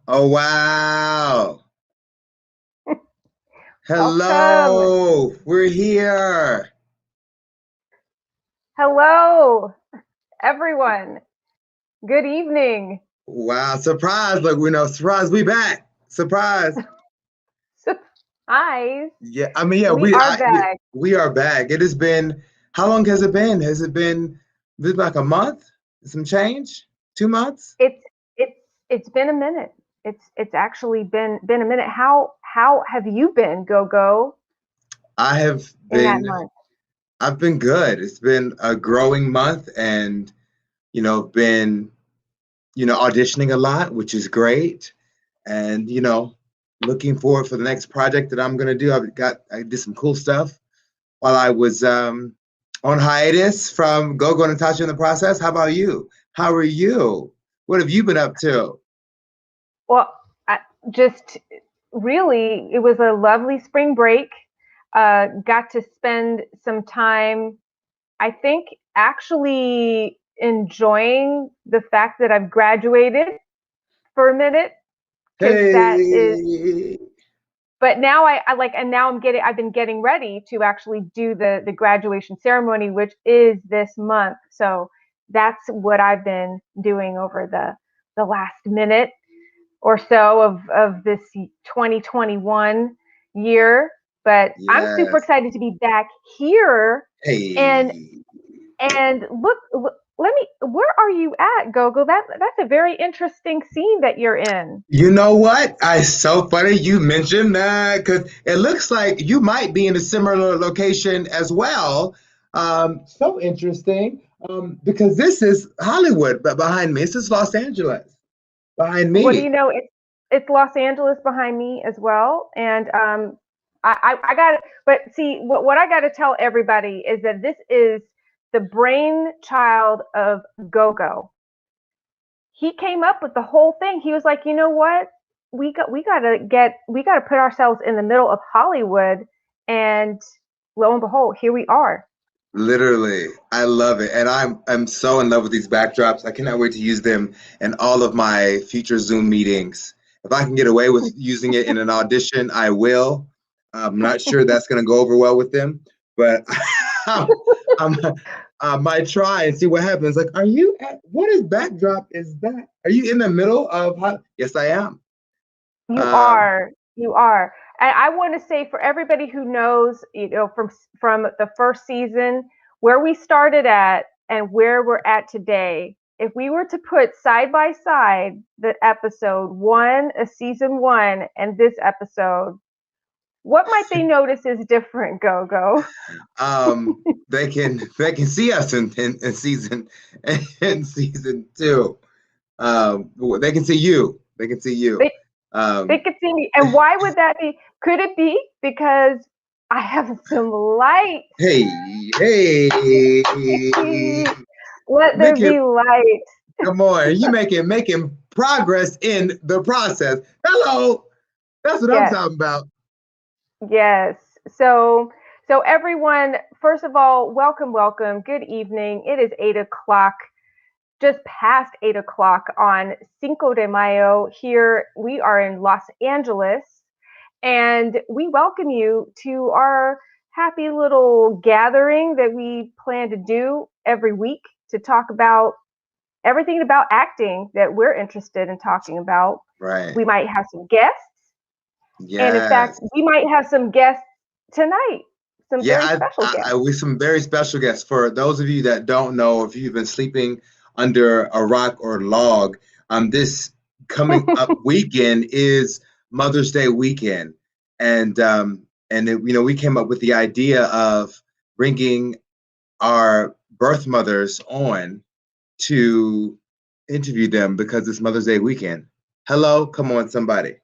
Oh, wow. Welcome. Hello. We're here. Hello, everyone. Good evening. Wow. Surprise. Look, we know, surprise. We back. Surprise. Surprise. Yeah. I mean, yeah, We are back. we are back. It has been, how long has it been? Has it been this like a month? Some change? 2 months? It's it's it's been a minute. It's actually been a minute. How have you been, Gogo, I have in that been, month? I've been good. It's been a growing month and, been, auditioning a lot, which is great. And looking forward for the next project that I'm gonna do. I did some cool stuff while I was on hiatus from Gogo and Natasha in the process. How about you? How are you? What have you been up to? Well, I, just really, it was a lovely spring break. Got to spend some time, I think, actually enjoying the fact that I've graduated for a minute, because that is, Hey, but now I like, and now I've been getting ready to actually do the graduation ceremony, which is this month. So that's what I've been doing over the last minute or so of this 2021 year. But I'm super yes. excited to be back here. and Hey. and let me, where are you at, Gogo? That's a very interesting scene that you're in. You know what? It's so funny you mentioned that because it looks like you might be in a similar location as well. So interesting because this is Hollywood, but behind me, this is Los Angeles behind What do you me. know? It's Los Angeles behind me as well, and I got. But see, what I got to tell everybody is that this is the brainchild of Gogo. He came up with the whole thing. He was like, you know what? We got to put ourselves in the middle of Hollywood, and lo and behold, here we are. Literally, I love it, and I'm so in love with these backdrops. I cannot wait to use them in all of my future Zoom meetings. If I can get away with using it in an audition, I will. I'm not sure that's going to go over well with them, but I'm, I'm, I might try and see what happens. Like, are you at what is backdrop? Is that? Are you in the middle of? Yes, I am. You Um, are. You are. And I want to say, for everybody who knows, from the first season, where we started at and where we're at today, if we were to put side by side the episode one, season one, and this episode, what might they notice is different, Gogo? they can see us in season in season two. They can see you. They can see you. They they Um, could see me. And why would that be? Could it be because I have some light? hey, hey, Let there make it. be light. Come on, you making progress in the process. Hello, that's what I'm Yes. talking about. Yes. So everyone, first of all, welcome, welcome. Good evening. It is 8 o'clock, just past 8 o'clock on Cinco de Mayo. Here we are in Los Angeles, and we welcome you to our happy little gathering that we plan to do every week to talk about everything about acting that we're interested in talking about. Right. We might have some guests, and in fact, Yes. we might have some guests tonight, some Yeah, very special I guests. with some very special guests. For those of you that don't know, if you've been sleeping under a rock or log, this coming up weekend is Mother's Day weekend, and we came up with the idea of bringing our birth mothers on to interview them because it's Mother's Day weekend. Hello, come on, somebody.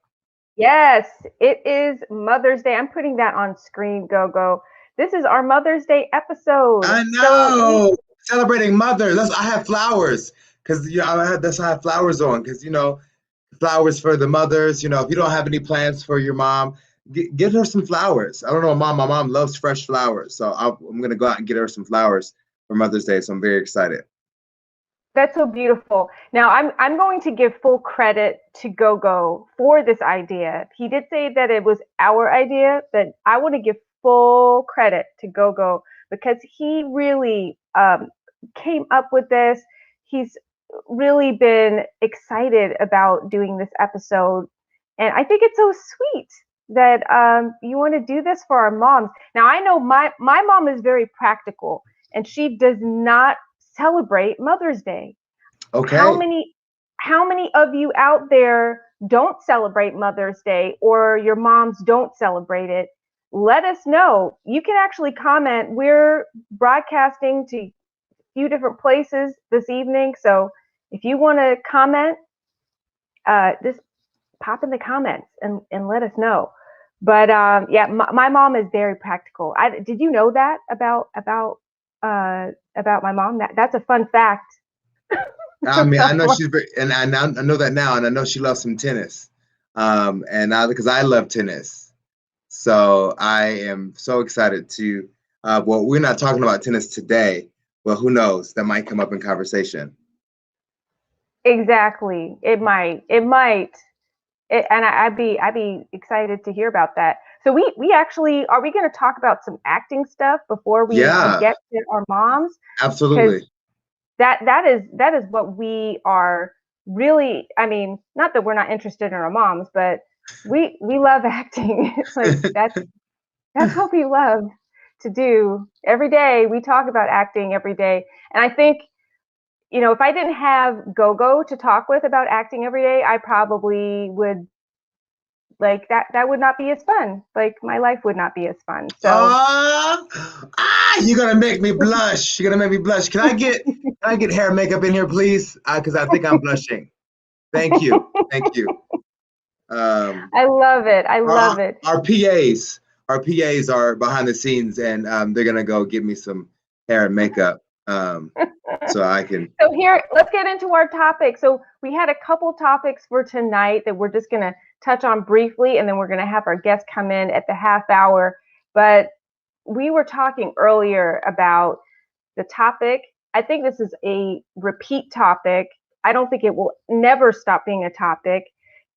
Yes, it is Mother's Day. I'm putting that on screen, Gogo. This is our Mother's Day episode. I So we, know. Celebrating mothers. I have flowers because that's why I have flowers on because flowers for the mothers. If you don't have any plans for your mom, get her some flowers. I don't know, mom. My mom loves fresh flowers, so I'm gonna go out and get her some flowers for Mother's Day. So I'm very excited. That's so beautiful. Now I'm going to give full credit to Gogo for this idea. He did say that it was our idea, but I want to give full credit to Gogo because he really came up with this. He's really been excited about doing this episode, and I think it's so sweet that you want to do this for our moms. Now I know my mom is very practical, and she does not celebrate Mother's Day. How Okay. many how many of you out there don't celebrate Mother's Day or your moms don't celebrate it? Let us know. You can actually comment. We're broadcasting to a few different places this evening. So if you want to comment, just pop in the comments and let us know. But yeah, my mom is very practical. Did you know that about my mom? That's a fun fact. I mean, I know she's very, and I know that now, and I know she loves some tennis. And I because I love tennis, so I am so excited to. Well, we're not talking about tennis today, but who knows? That might come up in conversation. Exactly. It might. And I'd be excited to hear about that. So we actually are we going to talk about some acting stuff before we Yeah, get to our moms? Because absolutely. that is what we are really. I mean, not that we're not interested in our moms, but we love acting. Like that's what we love to do every day. We talk about acting every day, and I think if I didn't have Gogo to talk with about acting every day, I probably would like that would not be as fun. Like my life would not be as fun. So Oh, you're gonna make me blush. You're gonna make me blush. Can I get hair and makeup in here, please? Because I think I'm blushing. Thank you. Thank you. Um, I love it. I our love it. our PAs are behind the scenes, and they're gonna go get me some hair and makeup, so I can. So here, let's get into our topic. So we had a couple topics for tonight that we're just going to touch on briefly, and then we're going to have our guests come in at the half hour. But we were talking earlier about the topic. I think this is a repeat topic. I don't think it will never stop being a topic.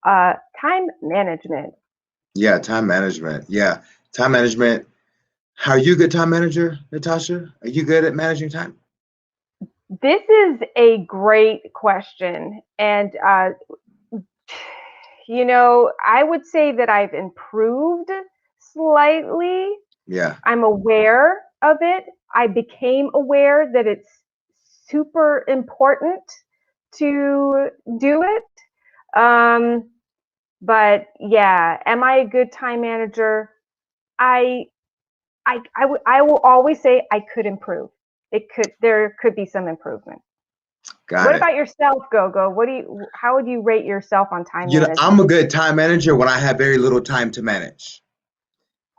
Time management. Yeah, time management. Yeah, time management. How are you a good time manager, Natasha? Are you good at managing time? This is a great question. And I would say that I've improved slightly. Yeah, I'm aware of it. I became aware that it's super important to do it. Um, but yeah, am I a good time manager? I I will always say I could improve. There could be some improvement. got What it. about yourself, Gogo? How would you rate yourself on time I'm a management? good time manager when I have very little time to manage.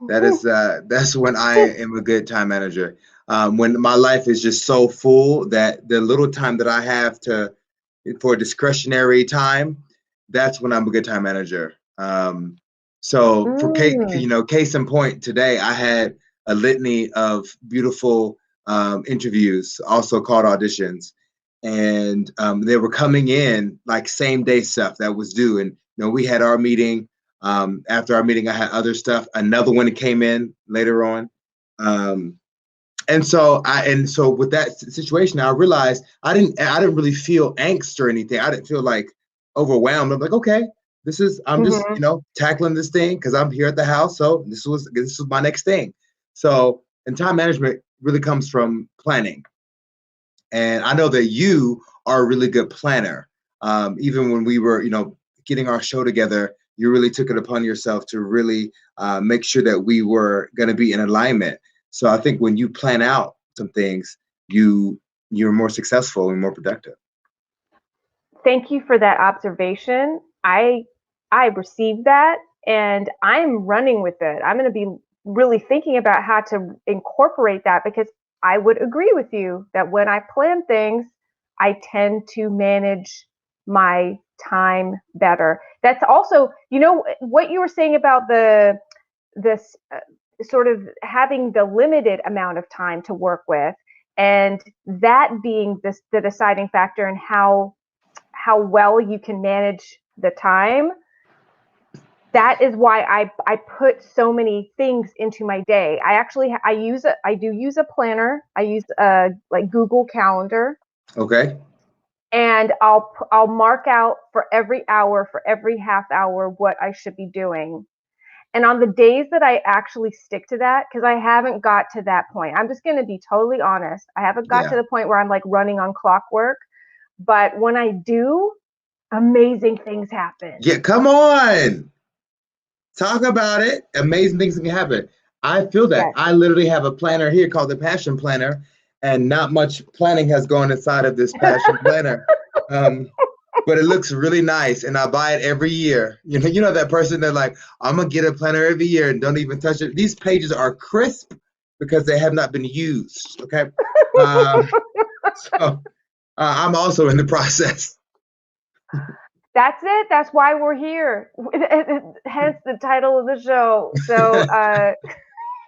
That's when I am a good time manager. When my life is just so full that the little time that I have to for discretionary time, that's when I'm a good time manager. So for Mm. case in point, today I had a litany of beautiful interviews, also called auditions, and they were coming in like same day stuff that was due. And we had our meeting. After our meeting, I had other stuff. Another one came in later on. Um, and so with that situation, I realized I didn't really feel angst or anything. I didn't feel like overwhelmed. I'm like, okay, I'm just Hmm. tackling this thing because I'm here at the house. So this was my next thing. So and time management really comes from planning. And I know that you are a really good planner. Even when we were, getting our show together, you really took it upon yourself to really make sure that we were going to be in alignment. So I think when you plan out some things, you're more successful and more productive. Thank you for that observation. I received that and I'm running with it. I'm going to be really thinking about how to incorporate that because I would agree with you that when I plan things, I tend to manage my time better. That's also, what you were saying about this sort of having the limited amount of time to work with. And that being the deciding factor in how well you can manage the time. That is why I put so many things into my day. I do use a planner. I use like Google Calendar. Okay. And I'll mark out for every hour, for every half hour, what I should be doing. And on the days that I actually stick to that, because I haven't got to that point, I'm just going to be totally honest. I haven't got to the point where I'm like running on clockwork. But when I do, amazing things happen. Yeah, come on. Talk about it. Amazing things can happen. I feel that. Yes. I literally have a planner here called the Passion Planner, and not much planning has gone inside of this Passion Planner. But it looks really nice, and I buy it every year. You know that person that like, I'm gonna get a planner every year and don't even touch it. These pages are crisp because they have not been used. Okay, so I'm also in the process. That's it. That's why we're here. Hence the title of the show. So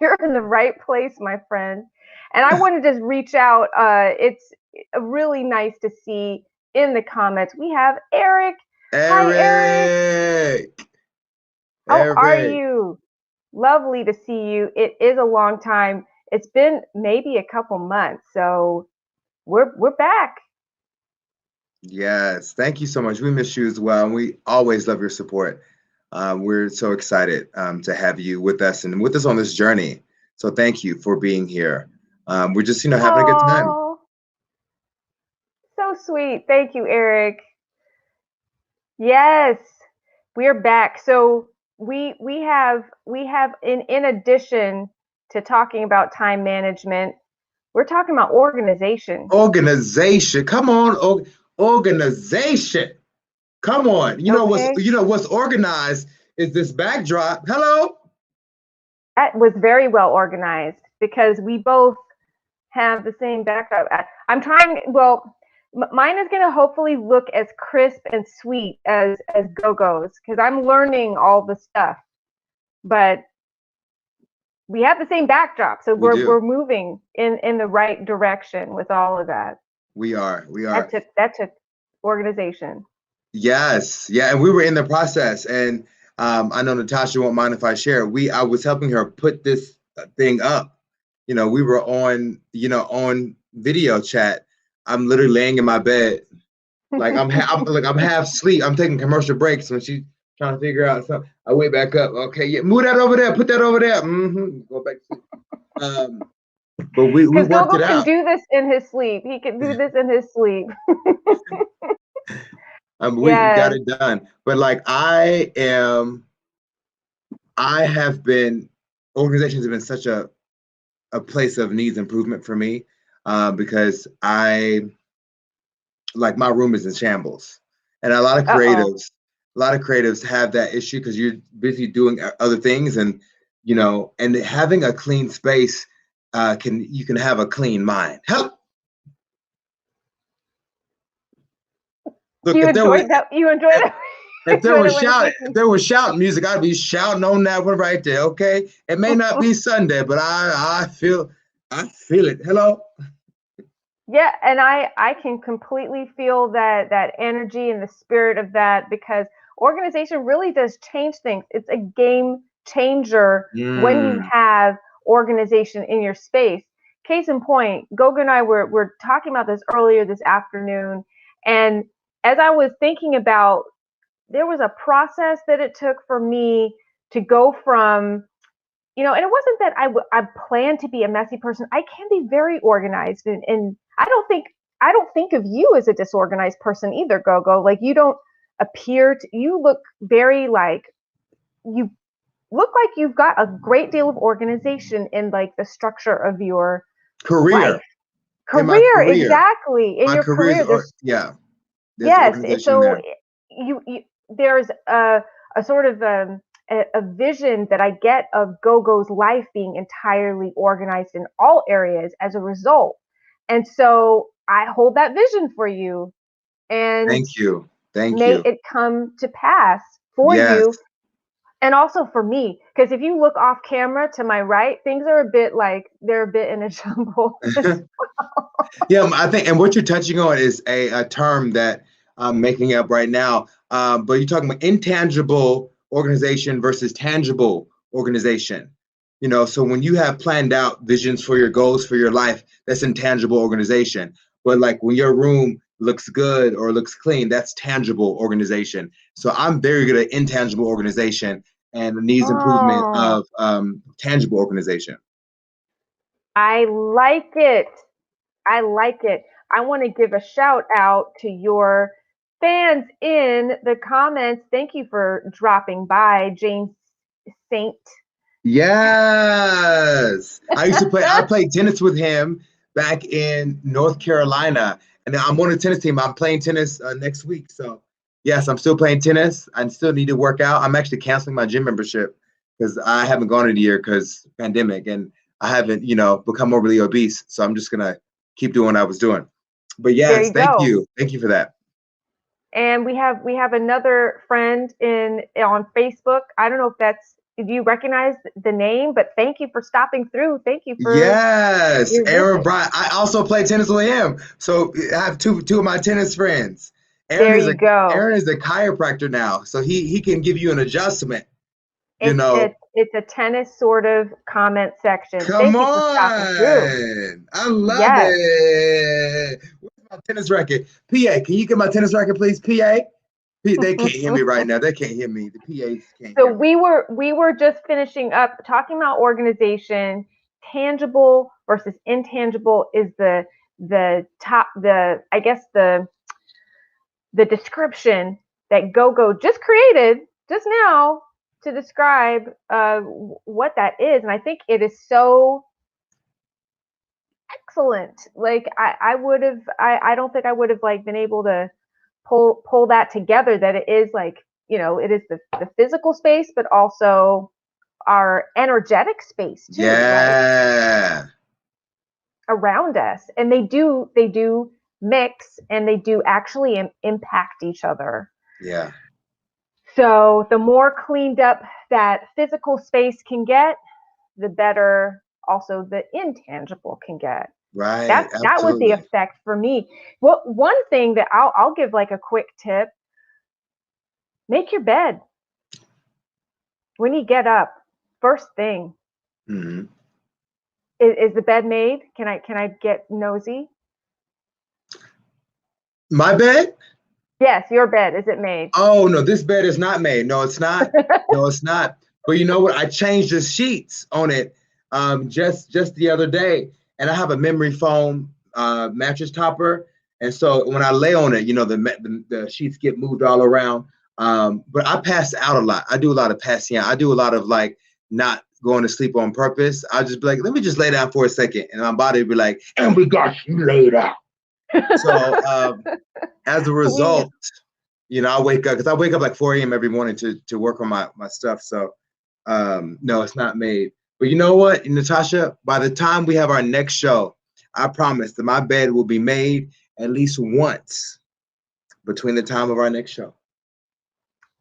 you're in the right place, my friend. And I want to just reach out. It's really nice to see in the comments. We have Eric. Hi, Eric. How are you? Lovely to see you. It is a long time. It's been maybe a couple months. So we're back. Yes, thank you so much. We miss you as well, and we always love your support. We're so excited to have you with us and with us on this journey. So thank you for being here. We're just, having a good time. So sweet. Thank you, Eric. Yes, we're back. So we have in addition to talking about time management, we're talking about organization. Organization. Come on, organization. Come on. What's organized is this backdrop. Hello. That was very well organized because we both have the same backdrop. I'm trying. Well, mine is going to hopefully look as crisp and sweet as Gogo's because I'm learning all the stuff. But we have the same backdrop, so we're moving in the right direction with all of that. We are. That took organization. Yes, yeah, and we were in the process, and I know Natasha won't mind if I share. I was helping her put this thing up. We were on video chat. I'm literally laying in my bed, like I'm half asleep. I'm taking commercial breaks when she's trying to figure out something. I wake back up. Okay, yeah, move that over there. Put that over there. Go back to sleep. But we worked Gogo it out. Can do this in his sleep. He can do this in his sleep. We got it done. But like organizations have been such a place of needs improvement for me because my room is in shambles, and a lot of creatives have that issue because you're busy doing other things, and and having a clean space you can have a clean mind. Help. Look, you enjoyed that. If there was shouting music, I'd be shouting on that one right there. Okay, it may not be Sunday, but I feel it. Hello. Yeah, and I can completely feel that energy and the spirit of that because organization really does change things. It's a game changer when you have organization in your space. Case in point, Gogo and I were talking about this earlier this afternoon, and as I was thinking about, there was a process that it took for me to go from, and it wasn't that I planned to be a messy person. I can be very organized, and I don't think of you as a disorganized person either, Gogo. Like you don't you look very like you look like you've got a great deal of organization in like the structure of your career. Life. Career, exactly. In your career, yes. So you there's a sort of a vision that I get of Gogo's life being entirely organized in all areas as a result. And so I hold that vision for you and thank you. May it come to pass for you and also for me. Because if you look off camera to my right, things are they're a bit in a jumble as well. Yeah, I think, and what you're touching on is a term that I'm making up right now. But you're talking about intangible organization versus tangible organization. So when you have planned out visions for your goals for your life, that's intangible organization. But like when your room looks good or looks clean, that's tangible organization. So I'm very good at intangible organization and needs improvement Oh, of tangible organization. I like it. I like it. I want to give a shout out to your fans in the comments. Thank you for dropping by, James Saint. Yes. I played tennis with him back in North Carolina. And I'm on a tennis team. I'm playing tennis next week. So, yes, I'm still playing tennis. I still need to work out. I'm actually canceling my gym membership because I haven't gone in a year because pandemic and I haven't, become overly obese. So I'm just going to keep doing what I was doing. But There yes, you thank go. you. Thank you for that. And we have another friend on Facebook. I don't know if you recognize the name, but thank you for stopping through. Thank you for Yes, your Aaron visit. Bryant. I also play tennis with him. So I have two of my tennis friends. Aaron There is you a go. Aaron is a chiropractor now. So he can give you an adjustment, you It's know. it's it's a tennis sort of comment section. Come Thank you for stopping through. on. I love Yes. it. Where's my tennis racket? PA, can you get my tennis racket, please? PA? They can't hear me right now. They can't hear me. The PAs can't So hear me. we were just finishing up talking about organization. Tangible versus intangible is the top the I guess the description that Gogo just created just now to describe what that is, and I think it is so excellent. Like I would have I don't think I would have like been able to pull that together. That it is like it is the physical space, but also our energetic space too, like Yeah. around us, and they do mix and they do actually impact each other. Yeah. So the more cleaned up that physical space can get, the better also the intangible can get. Right. That was the Absolutely. effect for me. What one thing that I'll give like a quick tip: make your bed when you get up. First thing, Hmm. is the bed made? Can I get nosy? My bed? Yes, your bed. Is it made? Oh no, this bed is not made. No, it's not. No, it's not. But you know what? I changed the sheets on it just the other day, and I have a memory foam mattress topper, and so when I lay on it, the sheets get moved all around. But I pass out a lot. I do a lot of passing out. I do a lot of like not going to sleep on purpose. I just be like, let me just lay down for a second, and my body would be like, and we got you laid out. So as a we result, I wake up because I wake up like 4 a.m. every morning to work on my stuff. So no, it's not made. But you know what, Natasha? By the time we have our next show, I promise that my bed will be made at least once between the time of our next show.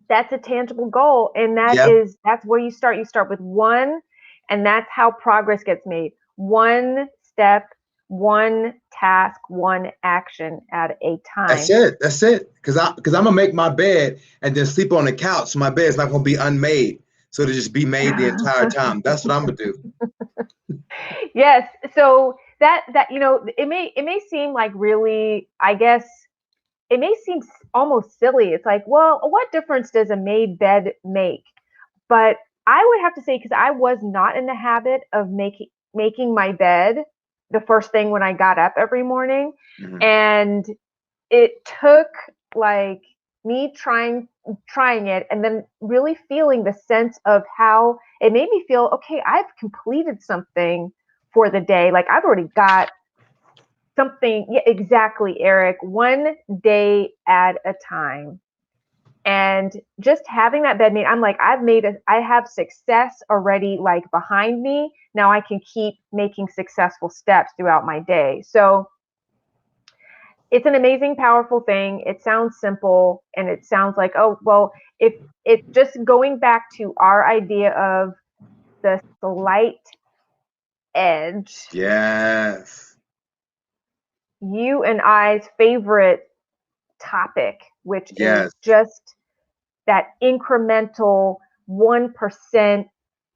That's a tangible goal, and Yep, that's where you start with one, and that's how progress gets made. One step, one task, one action at a that's time. it. That's it. Because I'm gonna make my bed and then sleep on the couch. So my bed's not gonna be unmade. So to just be made the entire time. That's what I'm gonna do. Yes, so that it may seem like really, I guess it may seem almost silly. It's like, well, what difference does a made bed make? But I would have to say, because I was not in the habit of making my bed the first thing when I got up every morning, Mhm. and it took like me trying it and then really feeling the sense of how it made me feel. Okay, I've completed something for the day. Like I've already got something. Yeah, exactly, Eric. One day at a time. And just having that bed made, I'm like, I have success already like behind me. Now I can keep making successful steps throughout my day. So it's an amazing, powerful thing. It sounds simple and it sounds like, oh, well, if it's just going back to our idea of the slight edge, Yes. you and I's favorite topic, which is Yes. just that incremental 1%,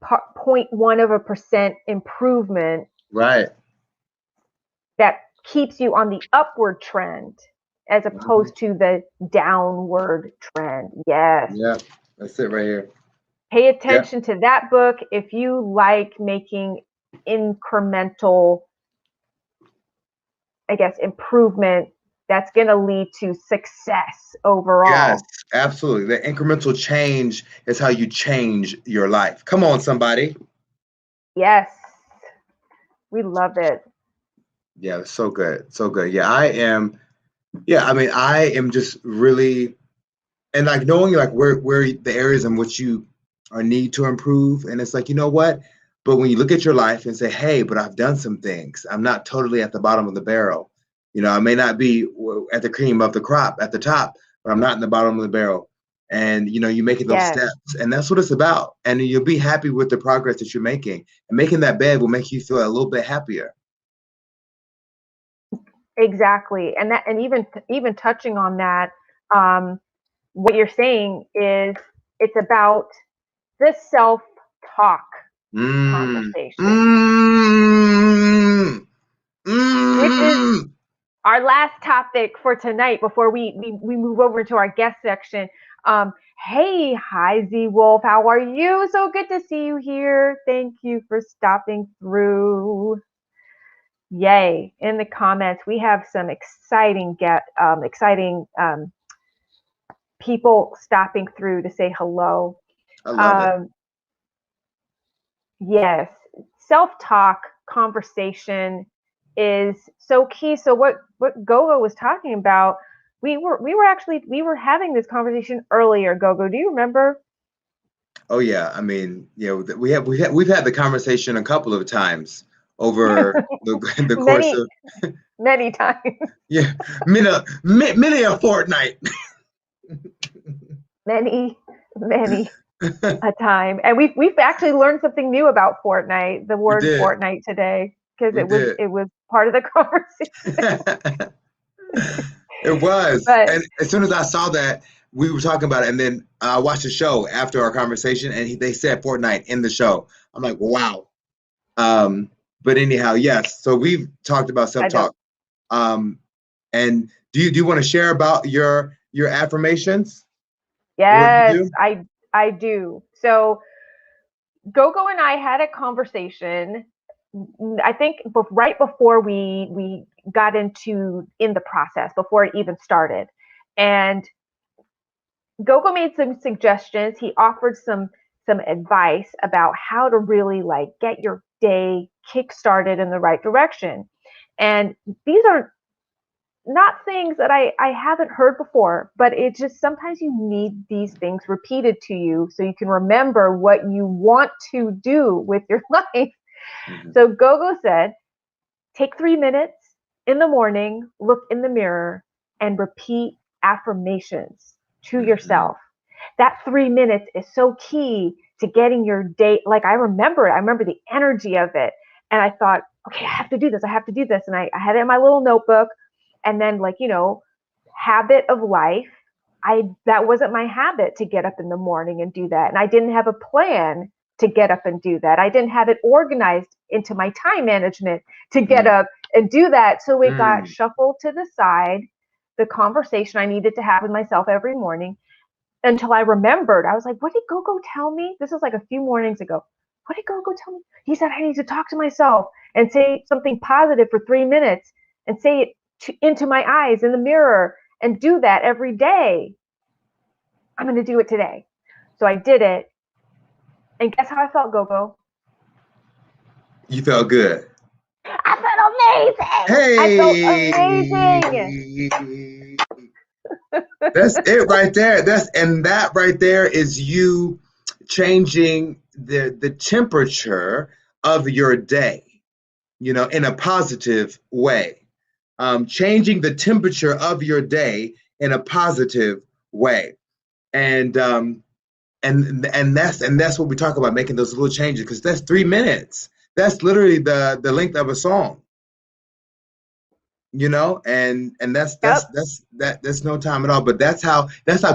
0.1% improvement Right. that keeps you on the upward trend as Mhm. opposed to the downward trend. Yes. Yeah. That's it right here. Pay Yeah. attention to that book if you like making incremental, I guess, improvement that's going to lead to success Yes, overall. absolutely. The incremental change is how you change your life. Come on, somebody. Yes, we love it. Yeah, it's so good. So good. Yeah, I am. Yeah, I mean, I am just really, and like knowing like where the areas in which you are need to improve, and it's like, you know what? But when you look at your life and say, hey, but I've done some things. I'm not totally at the bottom of the barrel. You know, I may not be at the cream of the crop at the top, but I'm not in the bottom of the barrel. And you know, you're making those Yes, steps, and that's what it's about. And you'll be happy with the progress that you're making. And making that bed will make you feel a little bit happier. exactly. And even touching on that, um, what you're saying is it's about the self-talk Mm, conversation, mm, which is mm. our last topic for tonight before we move over to our guest section. Hey, hi Z Wolf, how are you? So good to see you here. Thank you for stopping through. Yay! In the comments, we have some exciting people stopping through to say hello. I love it. Um, yes, self-talk conversation is so key. So what Gogo was talking about, we were having this conversation earlier. Gogo, do you remember? Oh yeah, I mean, you know, we've had the conversation a couple of times over the the course many of many times, yeah, many a fortnight. many a time, and we've actually learned something new about Fortnite, the We word did, Fortnite today, because we did. it was part of the conversation. It was, But and as soon as I saw that, we were talking about it, and then I watched the show after our conversation, and they said Fortnite in the show. I'm like, wow. Um, but anyhow, yes. So we've talked about self I know. talk. And do you want to share about your affirmations? What you Yes, do? I do. So Gogo and I had a conversation. I think right before we got in the process, before it even started, and Gogo made some suggestions. He offered some advice about how to really like get your day kick started in the right direction. And these are not things that I haven't heard before, but it's just sometimes you need these things repeated to you so you can remember what you want to do with your life. Mhm. So Gogo said, take 3 minutes in the morning, look in the mirror, and repeat affirmations to Mhm. yourself. That 3 minutes is so key to getting your day. Like I remember it. I remember the energy of it. And I thought, okay, I have to do this. I have to do this. And I had it in my little notebook. And then like, habit of life. That wasn't my habit to get up in the morning and do that. And I didn't have a plan to get up and do that. I didn't have it organized into my time management to get Mhm. up and do that. So it got Mm. shuffled to the side, the conversation I needed to have with myself every morning until I remembered. I was like, what did Gogo tell me? This was like a few mornings ago. What did Gogo tell me? He said, I need to talk to myself and say something positive for 3 minutes and say it into my eyes in the mirror and do that every day. I'm going to do it today. So I did it. And guess how I felt, Gogo? You felt good. I felt amazing. I felt amazing. Hey, that's it right there. That right there is you changing the temperature of your day, you know, in a positive way. Changing the temperature of your day in a positive way. And that's what we talk about, making those little changes, because that's 3 minutes. That's literally the length of a song. you know, and Yep. that's no time at all. But that's how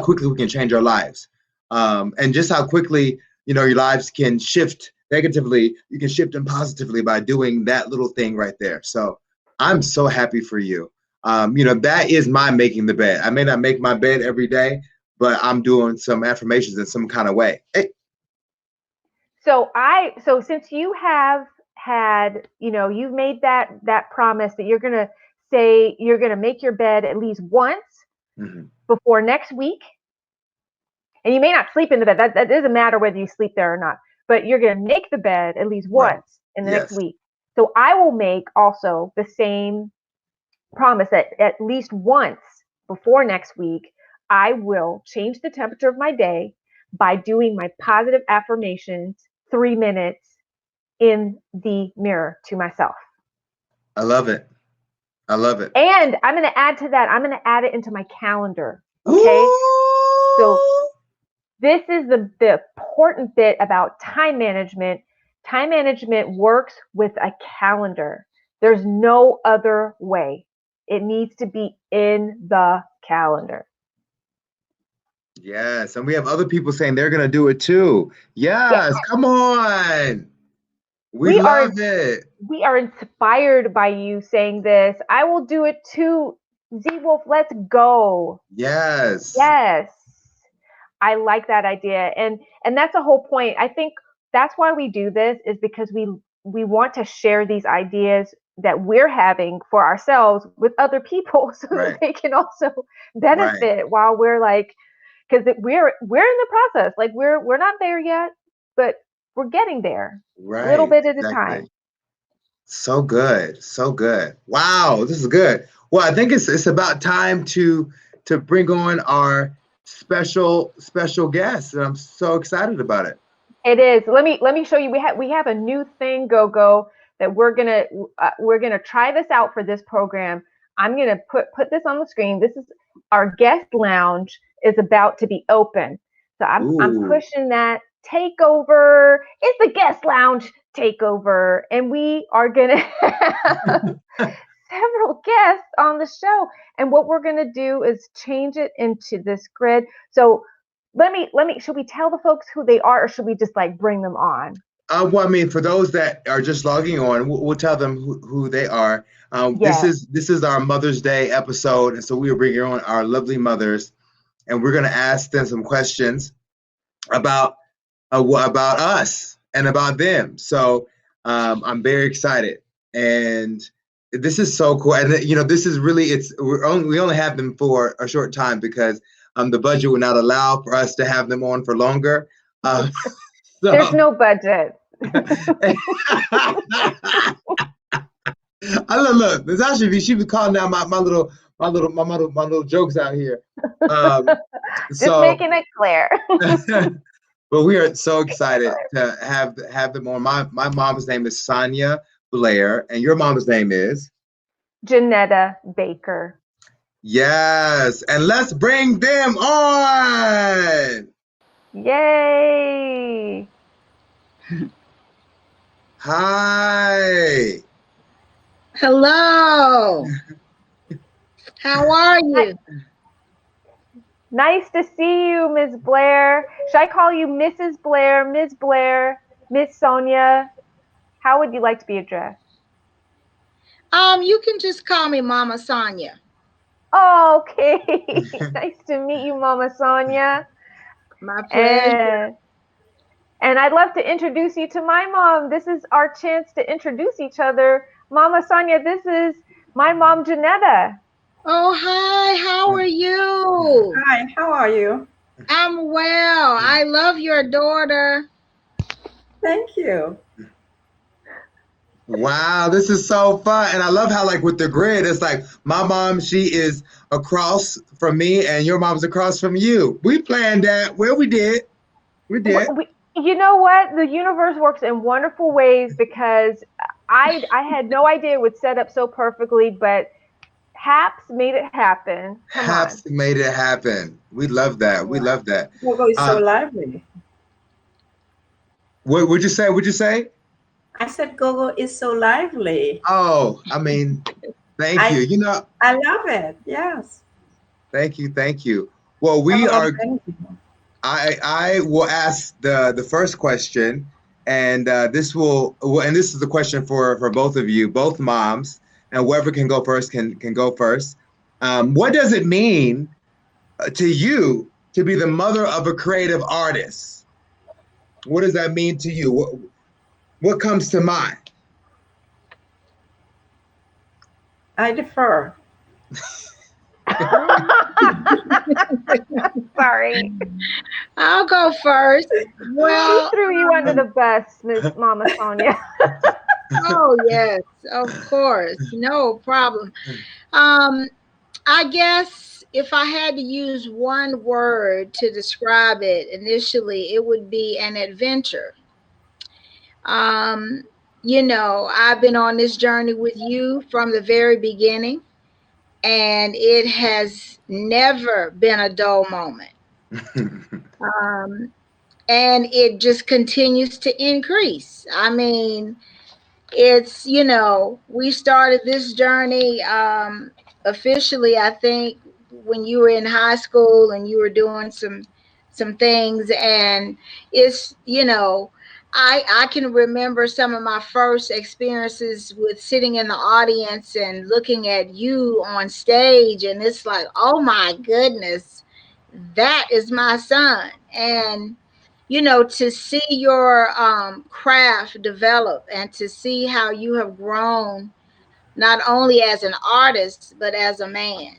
quickly we can change our lives, and just how quickly, you know, your lives can shift negatively. You can shift them positively by doing that little thing right there. So I'm so happy for you. You know, that is my making the bed. I may not make my bed every day, but I'm doing some affirmations in some kind of way. Hey. So since you have had, you know, you've made that promise that you're gonna say you're gonna make your bed at least once Mhm. before next week, and you may not sleep in the bed. That doesn't matter whether you sleep there or not, but you're gonna make the bed at least Right. once in the next Yes. week. So I will make also the same promise that at least once before next week, I will change the temperature of my day by doing my positive affirmations 3 minutes in the mirror to myself. I love it. I love it. And I'm going to add to that, I'm going to add it into my calendar. Okay. So Ooh. this is the important bit about time management. Time management works with a calendar. There's no other way. It needs to be in the calendar. Yes, and we have other people saying they're gonna do it too. Yeah, Yes, come on. We we love are it. we are inspired by you saying this. I will do it too. Z Wolf, let's go. Yes. Yes. I like that idea. And that's the whole point. I think that's why we do this is because we want to share these ideas that we're having for ourselves with other people so that Right. they can also Right. benefit while we're like because we're in the process. Like we're not there yet, but we're getting there. A little Right. bit at a Exactly. time. So good. So good. Wow, this is good. Well, I think it's about time to bring on our special guest, and I'm so excited about it. It is. Let me show you. We have a new thing, Gogo, that we're gonna try this out for this program. I'm gonna put this on the screen. This is our guest lounge is about to be open. So I'm Ooh. pushing that takeover. It's the guest lounge takeover, and we are gonna have several guests on the show. And what we're gonna do is change it into this grid. So let me should we tell the folks who they are or should we just like bring them on? Well, I mean, for those that are just logging on, we'll tell them who they are. Yes. This is our Mother's Day episode, and so we are bringing on our lovely mothers, and we're going to ask them some questions about about us and about them. So I'm very excited, and this is so cool. And you know, this is really we only have them for a short time because the budget would not allow for us to have them on for longer. Uh, There's so no budget. I look, Natasha, she was calling out my little jokes out here. Um, Just so, making it clear. but we are so excited to have them on. My mom's name is Sonia Blair, and your mom's name is Janetta Baker. yes. And let's bring them on. Yay. Hi. Hello. How are Hi. you? Nice to see you, Ms. Blair. Should I call you Mrs. Blair, Ms. Blair, Miss Sonia? How would you like to be addressed? You can just call me Mama Sonia. Okay. Nice to meet you, Mama Sonia. My pleasure. And and I'd love to introduce you to my mom. This is our chance to introduce each other. Mama Sonia, this is my mom, Janetta. Oh, hi. How are you? Hi, how are you? I'm well. I love your daughter. Thank you. Wow, this is so fun. And I love how, like, with the grid, it's like my mom, she is across from me, and your mom's across from you. We planned that. Well, we did. We did. You know what? The universe works in wonderful ways because I had no idea it would set up so perfectly, but Haps made it happen. Come on. Haps made it happen. We love that. We love that. Gogo is so Uh, lively. what would you say? Would you say? I said Gogo is so lively. Oh, I mean, Thank you. You know, I love it. Yes. thank you. Thank you. Well, I have we a lot are of energy. I will ask the first question, and this is the question for both of you, both moms, and whoever can go first can go first. What does it mean to you to be the mother of a creative artist? What does that mean to you? What comes to mind? I defer. Sorry. I'll go first. She Well, threw you under the bus, Miss Mama Sonia. oh yes, of course, no problem. Um, I guess if I had to use one word to describe it initially, it would be an adventure. Um, I've been on this journey with you from the very beginning, and it has never been a dull moment. Um, and it just continues to increase. I mean, we started this journey officially, I think, when you were in high school and you were doing some things, and I can remember some of my first experiences with sitting in the audience and looking at you on stage, and it's like, oh my goodness, that is my son. And to see your craft develop and to see how you have grown, not only as an artist, but as a man.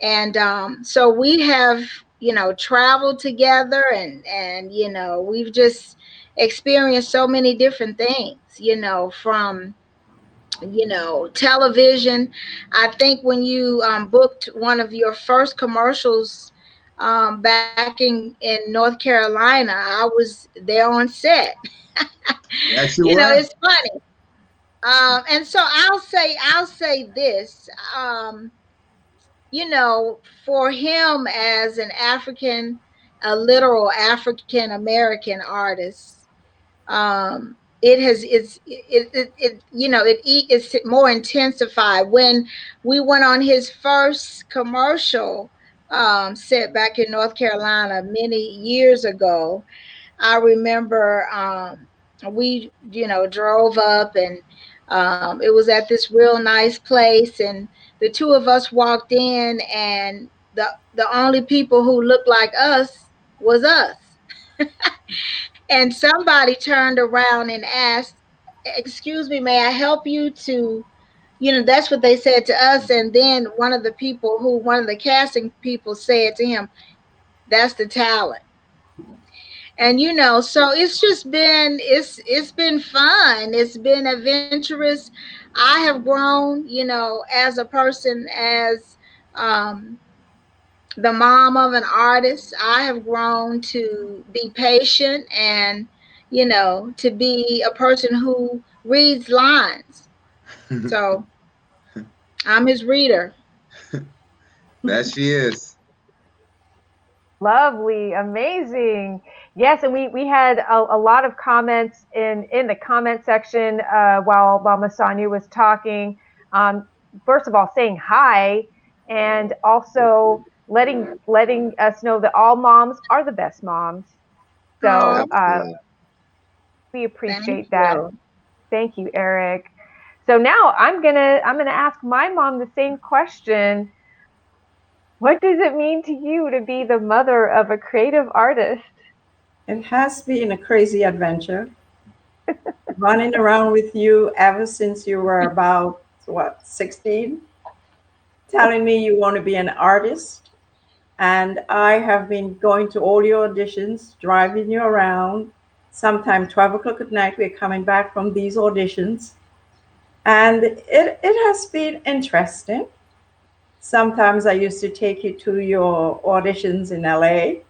And so we have, traveled together, and we've just experienced so many different things, from television. I think when you booked one of your first commercials back in North Carolina, I was there on set. Yes, you were. It's funny. And so I'll say this. For him as an African, a literal African American artist, it has it's more intensified. When we went on his first commercial set back in North Carolina many years ago, I remember we drove up, and it was at this real nice place, and the two of us walked in, and the only people who looked like us was us. And somebody turned around and asked, "Excuse me, may I help you to?" That's what they said to us. And then one of the casting people said to him, "That's the talent." And so it's been fun. It's been adventurous. I have grown, as a person, as um, the mom of an artist. I have grown to be patient and, to be a person who reads lines. So I'm his reader. That she is. Lovely, amazing. Yes, and we had a lot of comments in the comment section while Masanya was talking. Um, First of all, saying hi, and also letting us know that all moms are the best moms. Oh, So Absolutely. we thank appreciate that. you. Thank you, Eric. So now I'm gonna ask my mom the same question. What does it mean to you to be the mother of a creative artist? It has been a crazy adventure running around with you ever since you were about, what, 16, telling me you want to be an artist. And I have been going to all your auditions, driving you around. Sometime 12 o'clock at night, we're coming back from these auditions. And it has been interesting. Sometimes I used to take you to your auditions in LA.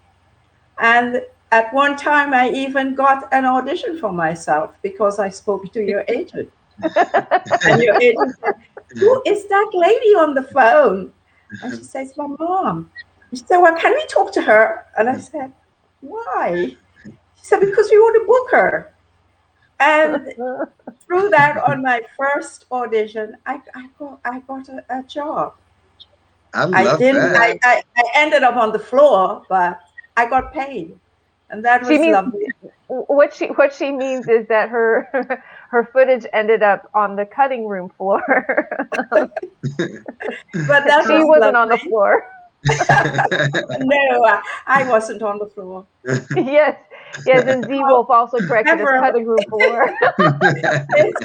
And at one time, I even got an audition for myself because I spoke to your agent. And your agent said, "Who is that lady on the phone?" And she says, "My mom." And she said, "Well, can we talk to her?" And I said, "Why?" She said, "Because we want to book her." And through that, on my first audition, I got a job. I I love didn't. that. I ended up on the floor, but I got paid, and that She was means lovely. what she means is that her her footage ended up on the cutting room floor. But that She was wasn't on the lovely. floor. No, I wasn't on the floor. Yes, yes, and Z Wolf also corrected us, However, cutting room floor. it's,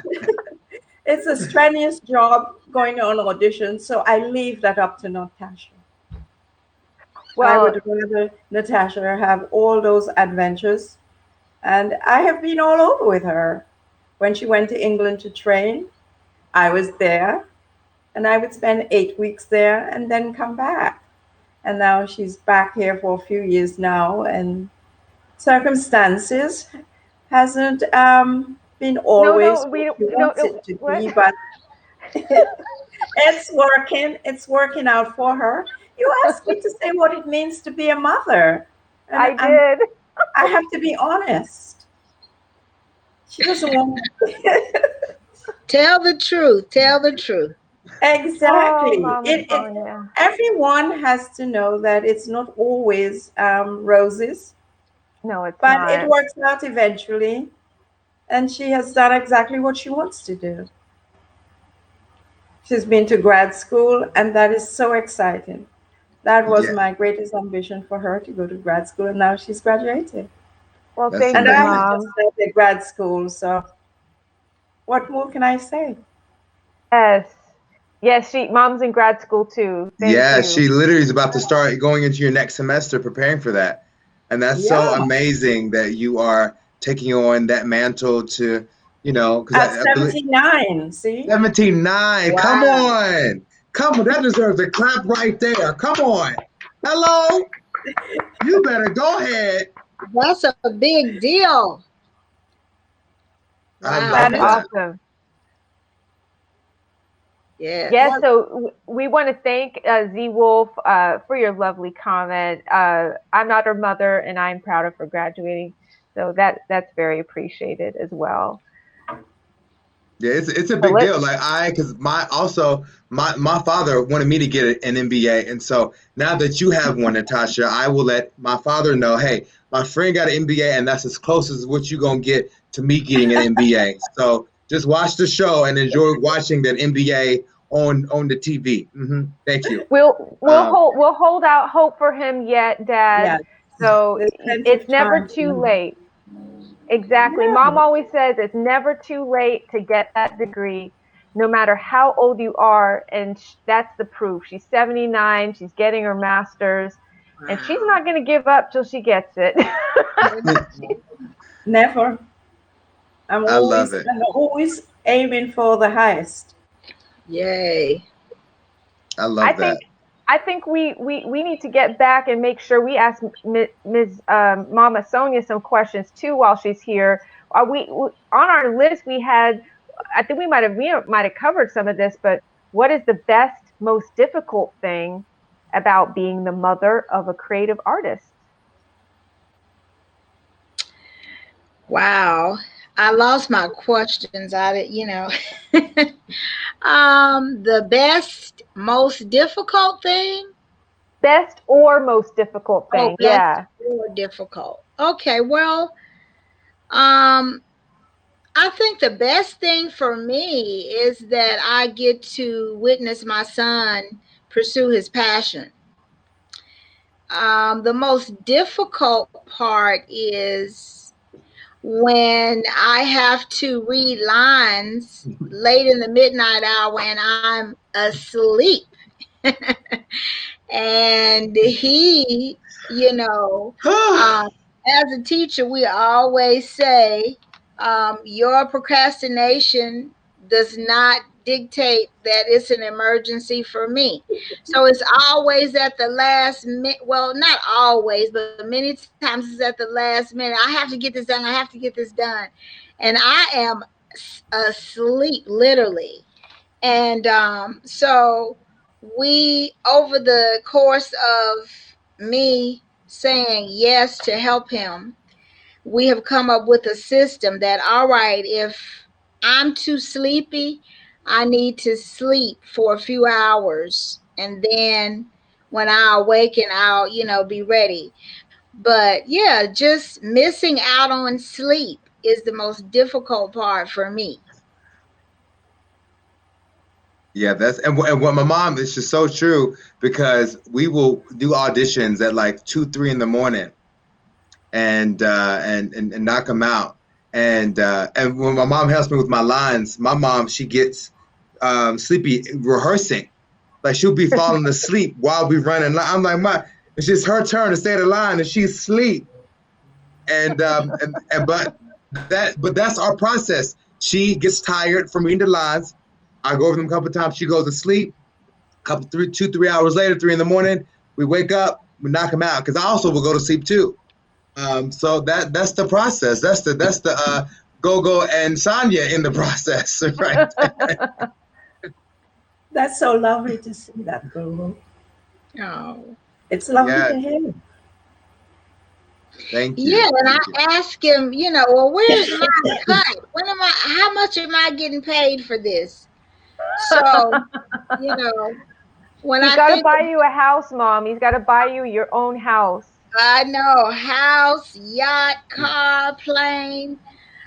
it's a strenuous job going on auditions, so I leave that up to Natasha. I Well, would rather Natasha have all those adventures. And I have been all over with her. When she went to England to train, I was there, and I would spend 8 weeks there and then come back. And now she's back here for a few years now, and circumstances hasn't been no, always no, what we she no, wants no, it to what? be, but it's working. It's working out for her. You asked me to say what it means to be a mother, and I did. I have to be honest. She doesn't want. Tell the truth. Tell the truth. Oh, Exactly. Mama Sonia. Everyone has to know that it's not always roses, No, it's but it not. works out eventually. And she has done exactly what she wants to do. She's been to grad school, and that is so exciting. That was Yeah, my greatest ambition for her to go to grad school, and now she's graduated. Well, that's thank And you, I amazing. have just Mom. started grad school, so what more can I say? Yes, yes. Mom's in grad school too. Thank Yeah, you. she literally is about to start going into your next semester, preparing for that. And that's so Yeah, amazing that you are taking on that mantle to, because at I believe 79, see? 79. Come Wow. on. Come on. That deserves a clap right there. Come on. Hello. You better go ahead. That's a big deal. I Wow. That's love That is that. awesome. Yes. Yes, what so we want to thank Z Wolf for your lovely comment. I'm not her mother, and I'm proud of her graduating. So that's very appreciated as well. Yeah, it's a So big let deal. Like because my father wanted me to get an MBA, and so now that you have one, Natasha, I will let my father know. Hey, my friend got an MBA, and that's as close as what you're gonna get to me getting an MBA. So just watch the show and enjoy watching that MBA on the TV. Thank you. Um, we'll hold out hope for him yet, Dad. yeah, So there's plenty it's of never time too for late. Exactly. Mom yeah. always says it's never too late to get that degree, no matter how old you are. And that's the proof. She's 79, she's getting her master's, and she's Wow. not going to give up till she gets it. Never. I love it. I'm always aiming for the highest. Yay. I I love think that. I think we need to get back and make sure we ask Ms. Mama Sonia some questions too while she's here. On our list we had, I think we might have covered some of this, but what is the best, most difficult thing about being the mother of a creative artist? Wow. I lost my questions. I did, the best, most difficult thing. Best or most difficult Oh, thing? best Yeah. or difficult. Okay, well, um, I think the best thing for me is that I get to witness my son pursue his passion. The most difficult part is when I have to read lines late in the midnight hour and I'm asleep. And he, you know, um, as a teacher, we always say, your procrastination does not dictate that it's an emergency for me. So it's always at the last minute. Well, not always, but many times it's at the last minute. I have to get this done. I have to get this done. And I am asleep, literally. And so we, over the course of me saying yes to help him, we have come up with a system that, all right, if I'm too sleepy, I need to sleep for a few hours, and then when I awaken, I'll, be ready. But yeah, just missing out on sleep is the most difficult part for me. Yeah, and what my mom is just so true, because we will do auditions at like 2, 3 in the morning, and knock them out. And when my mom helps me with my lines, my mom, she gets sleepy rehearsing. Like, she'll be falling asleep while we running. I'm like, "Ma, it's just her turn to say the line, and she's asleep." And but that's our process. She gets tired from reading the lines. I go over them a couple of times. She goes to sleep. Couple 2, 3 hours later, 3 in the morning, we wake up, we knock them out. Because I also will go to sleep too. So that's the process. That's the Gogo and Sonia in the process, right? That's so lovely to see that, Gogo. Oh. It's lovely Yeah, to hear. thank Yeah, you. and I Thank you. ask him, well, where's my cut? How much am I getting paid for this? So, you know, when He's I got to think, buy you a house, Mom. He's got to buy you your own house. I know, house, yacht, car, plane,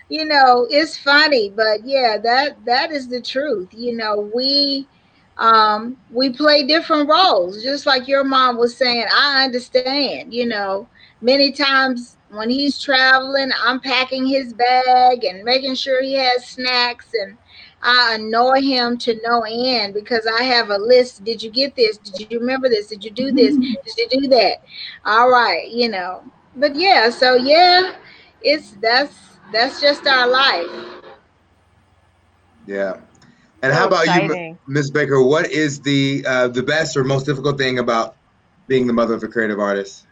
it's funny, but yeah, that is the truth. We play different roles, just like your mom was saying. I understand. Many times when he's traveling, I'm packing his bag and making sure he has snacks, and I annoy him to no end because I have a list. Did you get this? Did you remember this? Did you do this? Did you do that? All right. But yeah, so yeah, it's that's just our life. Yeah. And how So about you, exciting. Miss Baker? What is the best or most difficult thing about being the mother of a creative artist?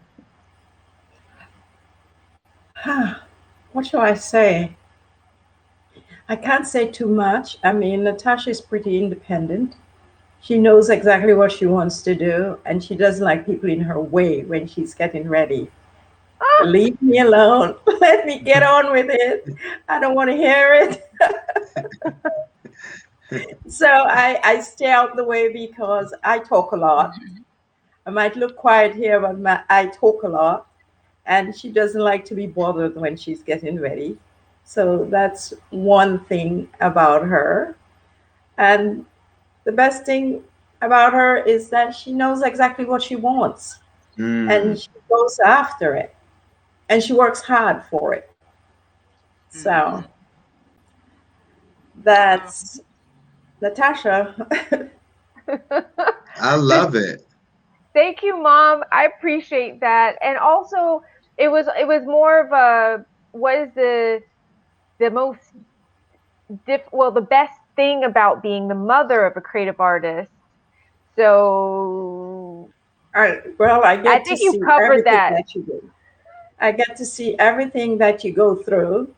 What shall I say? I can't say too much. I mean, Natasha is pretty independent. She knows exactly what she wants to do, and she doesn't like people in her way when she's getting ready. Leave me alone. Let me get on with it. I don't want to hear it. So I stay out the way because I talk a lot. I might look quiet here, but I talk a lot. And she doesn't like to be bothered when she's getting ready. So that's one thing about her. And the best thing about her is that she knows exactly what she wants Mm, and she goes after it and she works hard for it. So Mhm. that's Natasha. I love it. Thank you, Mom. I appreciate that. And also, it was more of a, what is the most the best thing about being the mother of a creative artist. So Well, I I get to think you see covered everything that. that you do. I get to see everything that you go through,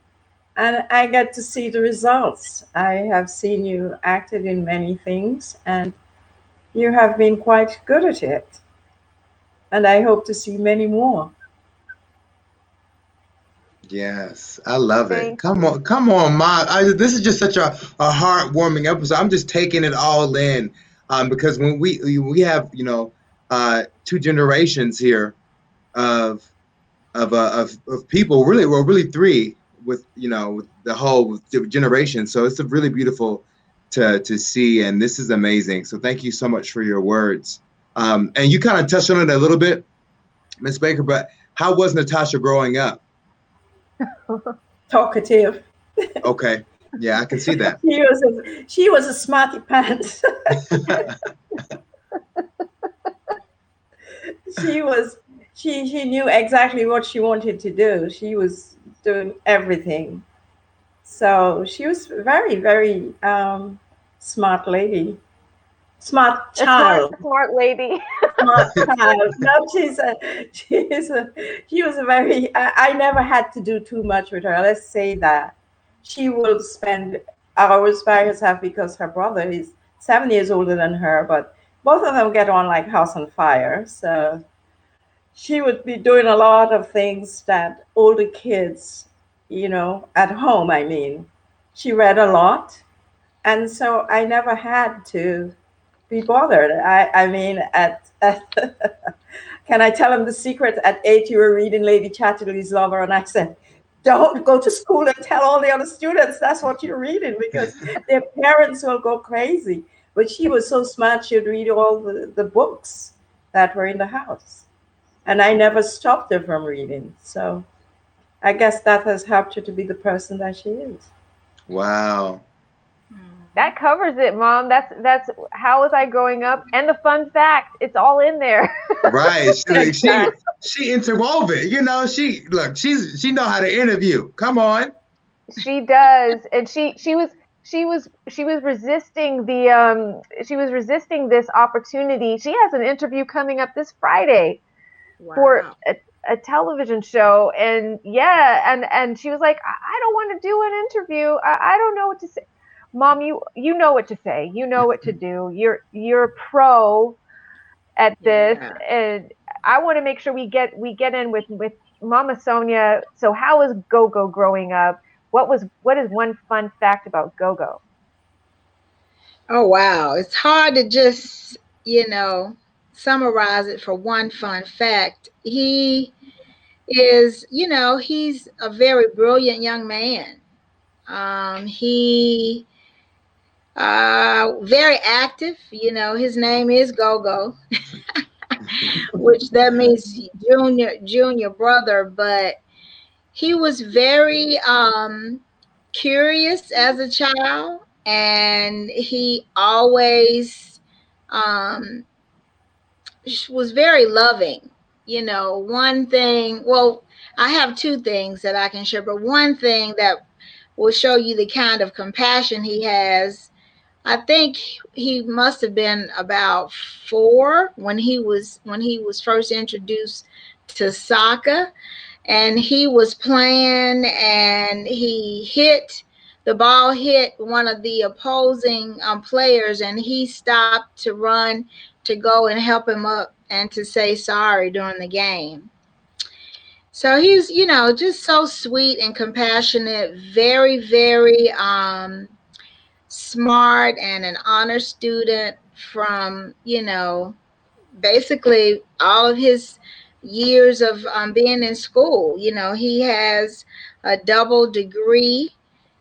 and I get to see the results. I have seen you acted in many things, and you have been quite good at it. And I hope to see many more. Yes, I love it. Thank you. Come on, Ma. This is just such a heartwarming episode. I'm just taking it all in, because when we have, two generations here of of people, really, well, really three, with, with the whole generation. So it's a really beautiful to see, and this is amazing. So thank you so much for your words. And you kind of touched on it a little bit, Miss Baker, but how was Natasha growing up? Talkative. Okay. Yeah, I can see that. She was a smarty pants. she was she knew exactly what she wanted to do. She was doing everything. So she was very, very smart lady, smart A smart, child, smart lady. smart child. No, she was a very. I never had to do too much with her. Let's say that she will spend hours by herself because her brother is 7 years older than her, but both of them get on like house on fire. So she would be doing a lot of things that older kids, at home, I mean. She read a lot. And so I never had to be bothered. I mean, can I tell him the secret? At 8, you were reading Lady Chatterley's Lover, and I said, don't go to school and tell all the other students that's what you're reading, because their parents will go crazy. But she was so smart, she'd read all the books that were in the house. And I never stopped her from reading. So I guess that has helped her to be the person that she is. Wow. That covers it, Mom. That's how was I growing up, and the fun fact. It's all in there. Right. She interwove it. She know how to interview. Come on. She does, and she was resisting this opportunity. She has an interview coming up this Friday for a television show, and and she was like, I don't want to do an interview. I don't know what to say. Mom, you know what to say. You know what to do. You're a pro at this, and I want to make sure we get in with Mama Sonia. So how is Gogo growing up? What is one fun fact about Gogo? Oh wow, it's hard to just summarize it for one fun fact. He is, he's a very brilliant young man. He very active. His name is Gogo, which that means junior brother. But he was very curious as a child, and he always was very loving. One thing, well, I have two things that I can share, but one thing that will show you the kind of compassion he has. I think he must have been about 4 when he was first introduced to soccer, and he was playing, and the ball hit one of the opposing players, and he stopped to run to go and help him up and to say sorry during the game. So he's, just so sweet and compassionate, very, very smart, and an honor student from, basically all of his years of being in school. He has a double degree.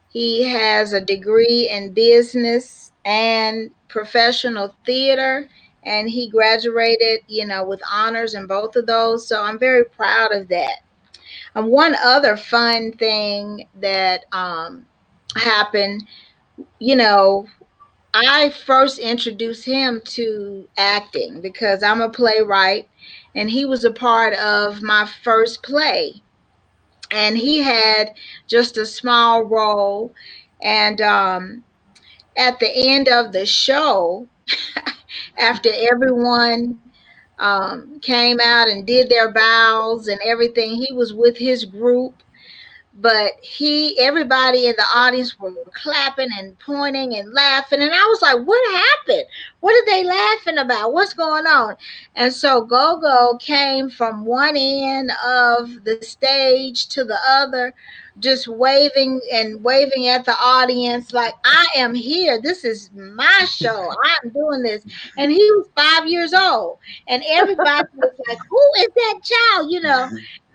He has a degree in business and professional theater, and he graduated, with honors in both of those. So I'm very proud of that. One other fun thing that happened, I first introduced him to acting because I'm a playwright, and he was a part of my first play. And he had just a small role. And at the end of the show, after everyone came out and did their bows and everything, he was with his group. But everybody in the audience were clapping and pointing and laughing. And I was like, what happened? What are they laughing about? What's going on? And so Gogo came from one end of the stage to the other, just waving at the audience like, I am here. This is my show. I'm doing this. And he was 5 years old. And everybody was like, who is that child?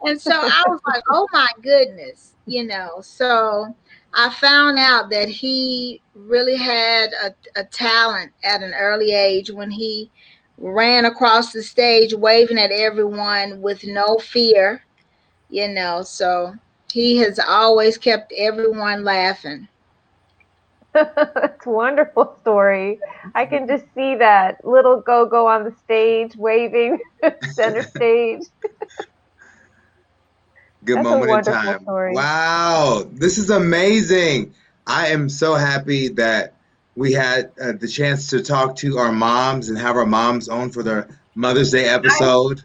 And so I was like, oh my goodness, so I found out that he really had a talent at an early age when he ran across the stage waving at everyone with no fear, so he has always kept everyone laughing. It's a wonderful story. I can just see that little Gogo on the stage waving center stage. Good That's moment a in time. Story. Wow, this is amazing. I am so happy that we had the chance to talk to our moms and have our moms on for their Mother's Day episode.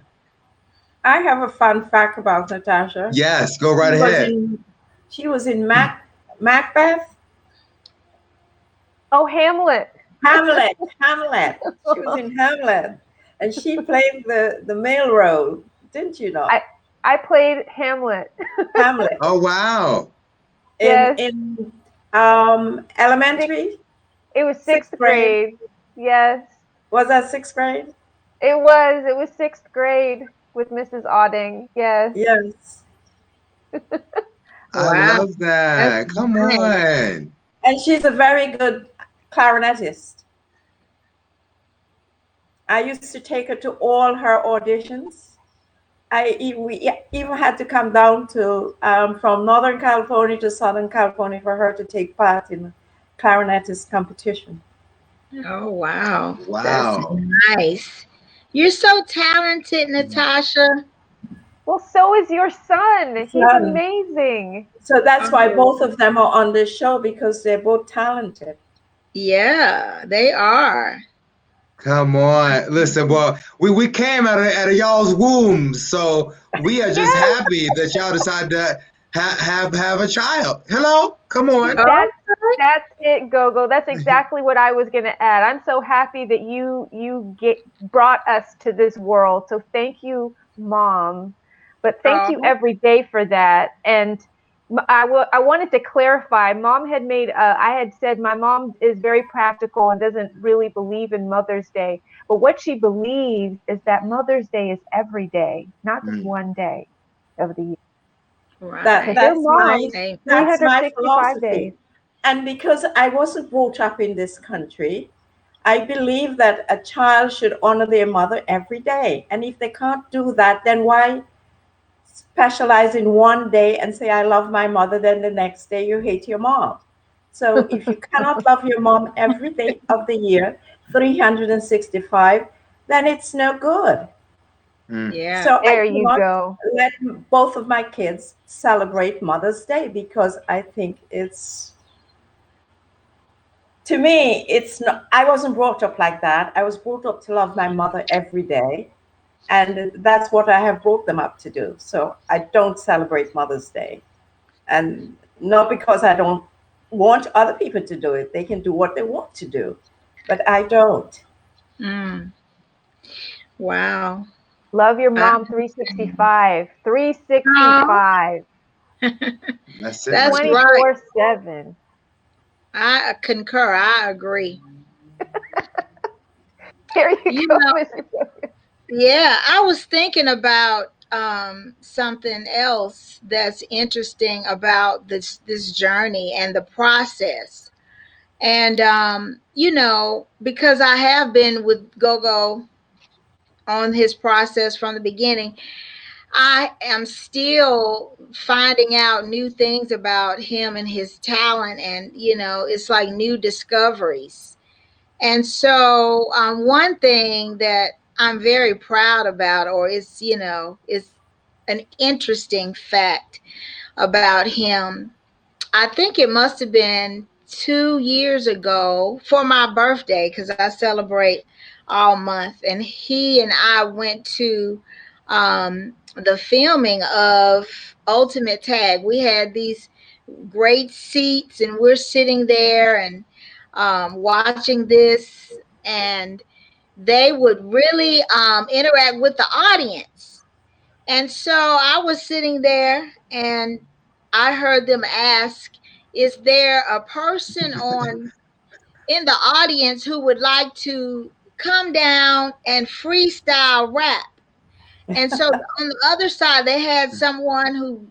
I have a fun fact about Natasha. Yes, go right ahead. She was in Macbeth. Oh, Hamlet. Hamlet. She was in Hamlet, and she played the male role, didn't you know? I played Hamlet. Hamlet. Oh, wow. Yes. In elementary, It was sixth sixth grade. grade. Yes. Was that sixth grade? It was. It was sixth grade with Mrs. Auding. Yes. Yes. I Wow. love that. That's Come nice. on. And she's a very good clarinetist. I used to take her to all her auditions. We even had to come down to from Northern California to Southern California for her to take part in clarinetist competition. Oh, wow. That's Wow. nice. You're so talented, Natasha. Well, so is your son. He's So, amazing. so that's why Oh, both of them are on this show, because they're both talented. yeah, they are. Come on. Listen, well, we came out of y'all's wombs, so we are just Yes. happy that y'all decided to have a child. Hello? Come on. Oh, That's it, Gogo. That's exactly what I was going to add. I'm so happy that you brought us to this world. So thank you, Mom. But thank you oh, every day for that. And I wanted to clarify. Mom had made. I had said my mom is very practical and doesn't really believe in Mother's Day. But what she believes is that Mother's Day is every day, not just Mm. one day of the year. right. Because your mom, That's my 365 days. philosophy. And because I wasn't brought up in this country, I believe that a child should honor their mother every day. And if they can't do that, then why specialize in one day and say, I love my mother, then the next day you hate your mom? So if you cannot love your mom every day of the year, 365, then it's no good. Mm. Yeah. So I There you cannot go. let both of my kids celebrate Mother's Day, because I think it's, to me, it's not, I wasn't brought up like that. I was brought up to love my mother every day. And that's what I have brought them up to do. So I don't celebrate Mother's Day. And not because I don't want other people to do it. They can do what they want to do, but I don't. Mm, wow. Love your I mom 365. Oh, 365. That's it that's right there. right. 24/7. I concur. I agree. There you You go, know, Mr. Joker. yeah, I was thinking about something else that's interesting about this journey and the process. And because I have been with Gogo on his process from the beginning, I am still finding out new things about him and his talent, and it's like new discoveries. And so, one thing that I'm very proud about, or is an interesting fact about him. I think it must have been 2 years ago for my birthday, because I celebrate all month. And he and I went to the filming of Ultimate Tag. We had these great seats, and we're sitting there and watching this, and they would really interact with the audience. And so I was sitting there, and I heard them ask, is there a person in the audience who would like to come down and freestyle rap? And so on the other side, they had someone who,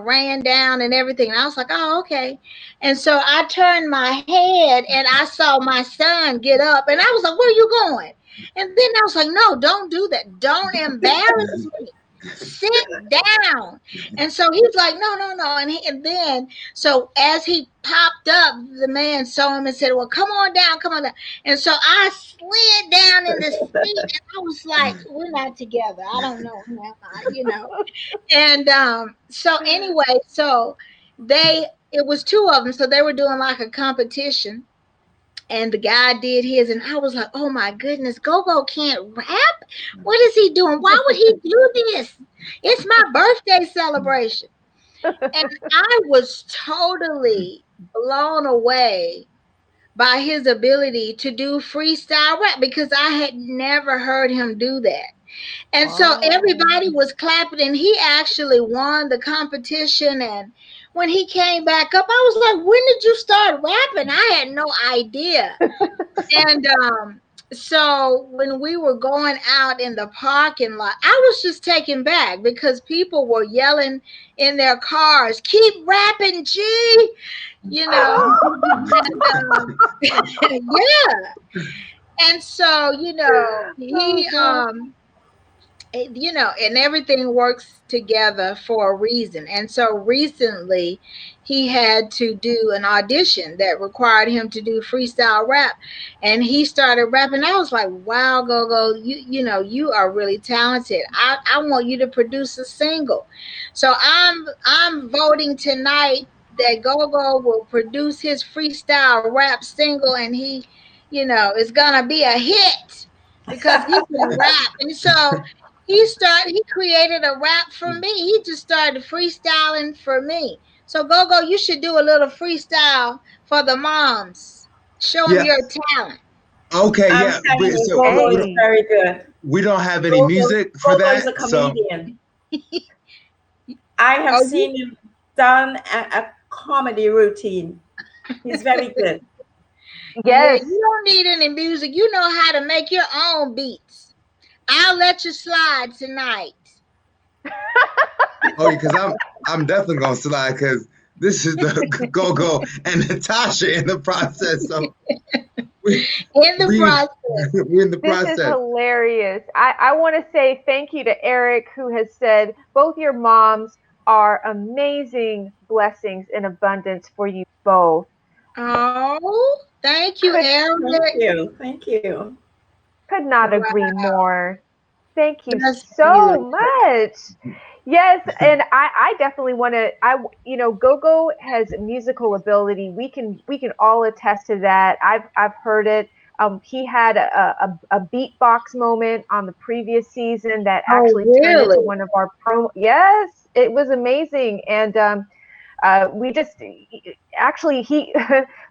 ran down and everything. And I was like, oh, okay. And so I turned my head and I saw my son get up, and I was like, where are you going? And then I was like, no, don't do that. Don't embarrass me. Sit down. And so he's like, no, no, no. And then, so as he popped up, the man saw him and said, well, come on down, come on down. And so I slid down in the seat, and I was like, we're not together. I don't know him, And so anyway, so it was two of them. So they were doing like a competition. And the guy did his, and I was like, oh my goodness, Gogo can't rap? What is he doing? Why would he do this? It's my birthday celebration. And I was totally blown away by his ability to do freestyle rap, because I had never heard him do that. And so Oh. everybody was clapping, and he actually won the competition. And when he came back up, I was like, when did you start rapping? I had no idea. And so when we were going out in the parking lot, I was just taken back because people were yelling in their cars, keep rapping, G, you know. And, yeah. And so, you know, he you know, and everything works together for a reason. And so recently he had to do an audition that required him to do freestyle rap, and he started rapping. I was like, wow, Gogo, you know, you are really talented. I want you to produce a single. So I'm voting tonight that Gogo will produce his freestyle rap single, and he, you know, is gonna be a hit because he can rap. And so he created a rap for me. He just started freestyling for me. So Gogo, you should do a little freestyle for the moms. Show them Yeah. your talent. Okay. I'm Yeah. telling you, So Gogo is Hey. very good. we don't have any Gogo, music for Gogo is a that. So comedian. I have Oh, seen him done a comedy routine. He's very good. yeah, Yes. you don't need any music. You know how to make your own beats. I'll let you slide tonight. oh, because I'm definitely gonna slide because this is the Gogo and Natasha in the process. So we In the we process. we're in the This is process. hilarious. I want to say thank you to Eric, who has said both your moms are amazing blessings in abundance for you both. Oh, thank you, Could Thank Eric. you. Thank you. could not Wow, agree more. Thank you that's so beautiful. much. Yes, and I definitely want to. Gogo has musical ability. We can all attest to that. I've heard it. He had a beatbox moment on the previous season that Oh, actually turned into really? one of our pro. Yes, it was amazing, and we just actually he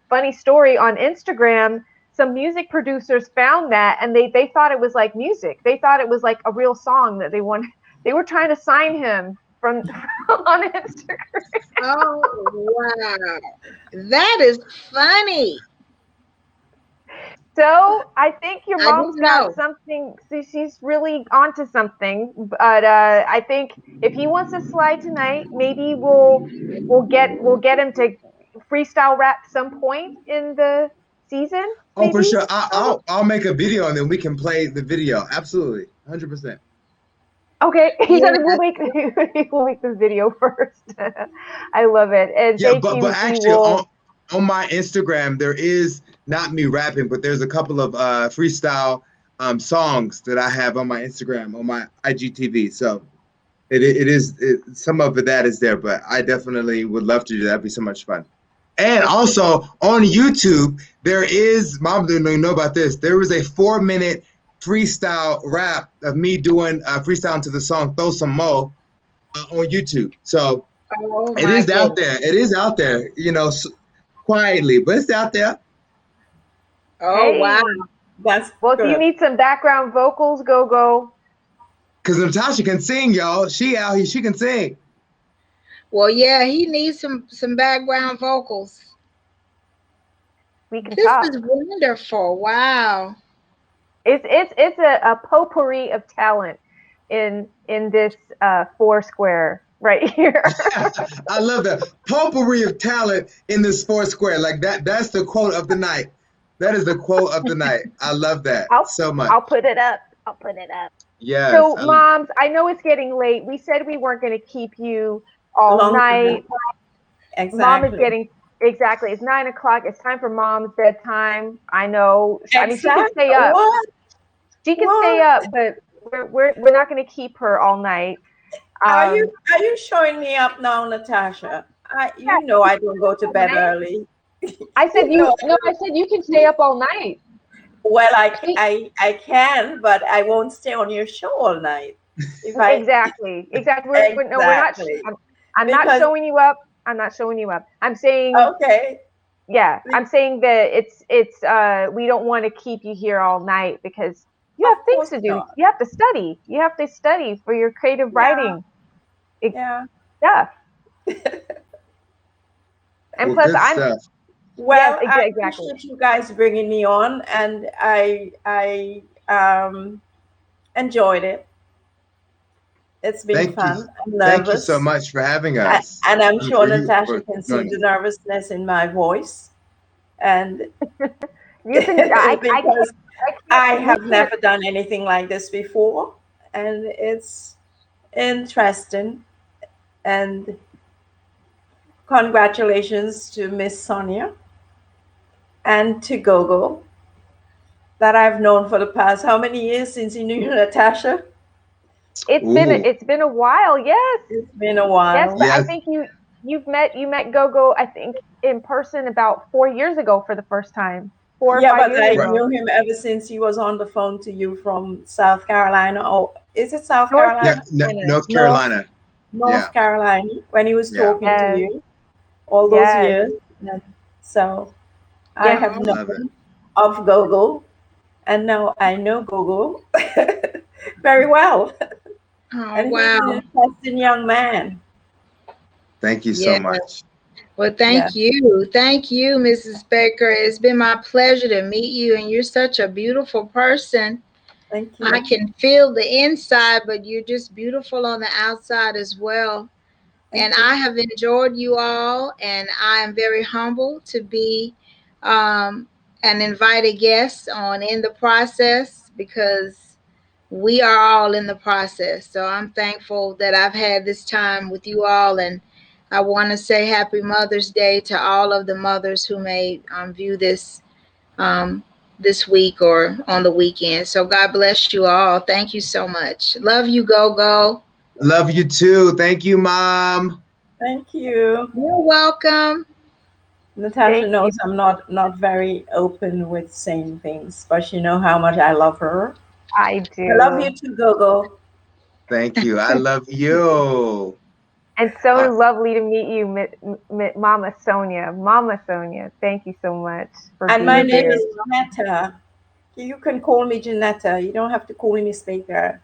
funny story on Instagram. Some music producers found that, and they thought it was like music. They thought it was like a real song that they wanted. They were trying to sign him from on Instagram. Oh, wow. That is funny. So I think your I mom's didn't got know. something. She's really onto something. But I think if he wants to slide tonight, maybe we'll get him to freestyle rap some point in the season. Oh, for Maybe. sure. I'll make a video and then we can play the video. Absolutely, 100%. Okay, he said we'll Yeah. make the video first. I love it, and Yeah, thank but you. We actually will. on my Instagram there is not me rapping, but there's a couple of freestyle songs that I have on my Instagram on my IGTV. So some of that is there, but I definitely would love to do that. That'd be so much fun. And also on YouTube, there is, Mom didn't even know about this. There was a 4-minute freestyle rap of me doing freestyle to the song Throw Some Mo on YouTube. So Oh, it my is out goodness. there. It is out there, quietly, but it's out there. Oh, wow. Hey, That's well, if you good. need some background vocals, go. Because Natasha can sing, y'all. She out here, she can sing. Well, yeah, he needs some background vocals. We can This talk. is wonderful. Wow. It's a potpourri of talent in this Foursquare right here. I love that. Potpourri of talent in this four square. Like that's the quote of the night. That is the quote of the night. I love that I'll so much. I'll put it up. I'll put it up. Yes. So, moms, I know it's getting late. We said we weren't going to keep you all Long night. time. Mom is Exactly. getting exactly. It's 9 o'clock. It's time for mom's bedtime. I know. I mean, she can Exactly. stay up. What? She can stay What? up, but we're not going to keep her all night. Are Um, you showing me up now, Natasha? yeah, You know she I can don't stay go up to all bed night. early. I said You know I no. I don't. said you can stay up all night. Well, She, I can, but I won't stay on your show all night. If I exactly. No, we're not. exactly I'm not because showing you up. I'm not showing you up. I'm saying okay, yeah. I'm saying that it's we don't want to keep you here all night because You have Of things course to do. not. You have to study. You have to study for your creative Yeah, writing yeah. stuff. And Well, plus, good stuff. yes, Well, I exactly. appreciate you guys bringing me on, and I enjoyed it. It's been Thank you. fun. I'm Thank you so nervous, much for having us. and I'm And sure for you Natasha for can see joining the us. nervousness in my voice, and You can. because I can't. I We have can't. never done anything like this before, and it's interesting. And congratulations to Miss Sonia and to Gogo that I've known for the past how many years since you knew Natasha? Ooh, It's been a while. Yes, It's been a yes. while. But I yes. think you met Gogo. I think in person about 4 years ago for the first time. Four or Yeah, five but years I Right. ago. knew him ever since he was on the phone to you from South Carolina. Oh, is it South North Yeah, Carolina? Carolina. North North Carolina. Yeah, North Carolina when he was yeah. talking to Yes, you all those yes, years. And so I yes. have I love it. known of Gogo, and now I know Gogo very well. Oh, And he's an wow. interesting young man. Thank you so Yeah. much. Well, Yeah, thank you. Thank you, Mrs. Baker. It's been my pleasure to meet you, and you're such a beautiful person. thank I you. can feel the inside, but you're just beautiful on the outside as well. And Thank you. I have enjoyed you all, and I am very humble to be an invited guest on In the Process, because we are all in the process. So I'm thankful that I've had this time with you all, and I want to say Happy Mother's Day to all of the mothers who may view this um, this week or on the weekend. So God bless you all. Thank you so much. Love you, Gogo. Love you too. Thank you, Mom. Thank you. You're welcome. Natasha Thank you. knows I'm not very open with saying things, but she know how much I love her. I I love you do. too, Gogo. Thank you. I love you. And so Uh, lovely to meet you, Mama Sonia. Mama Sonia, thank you so much for And my You being name here. is too. Janetta. You can call me Janetta. You don't have to call me Miss Baker.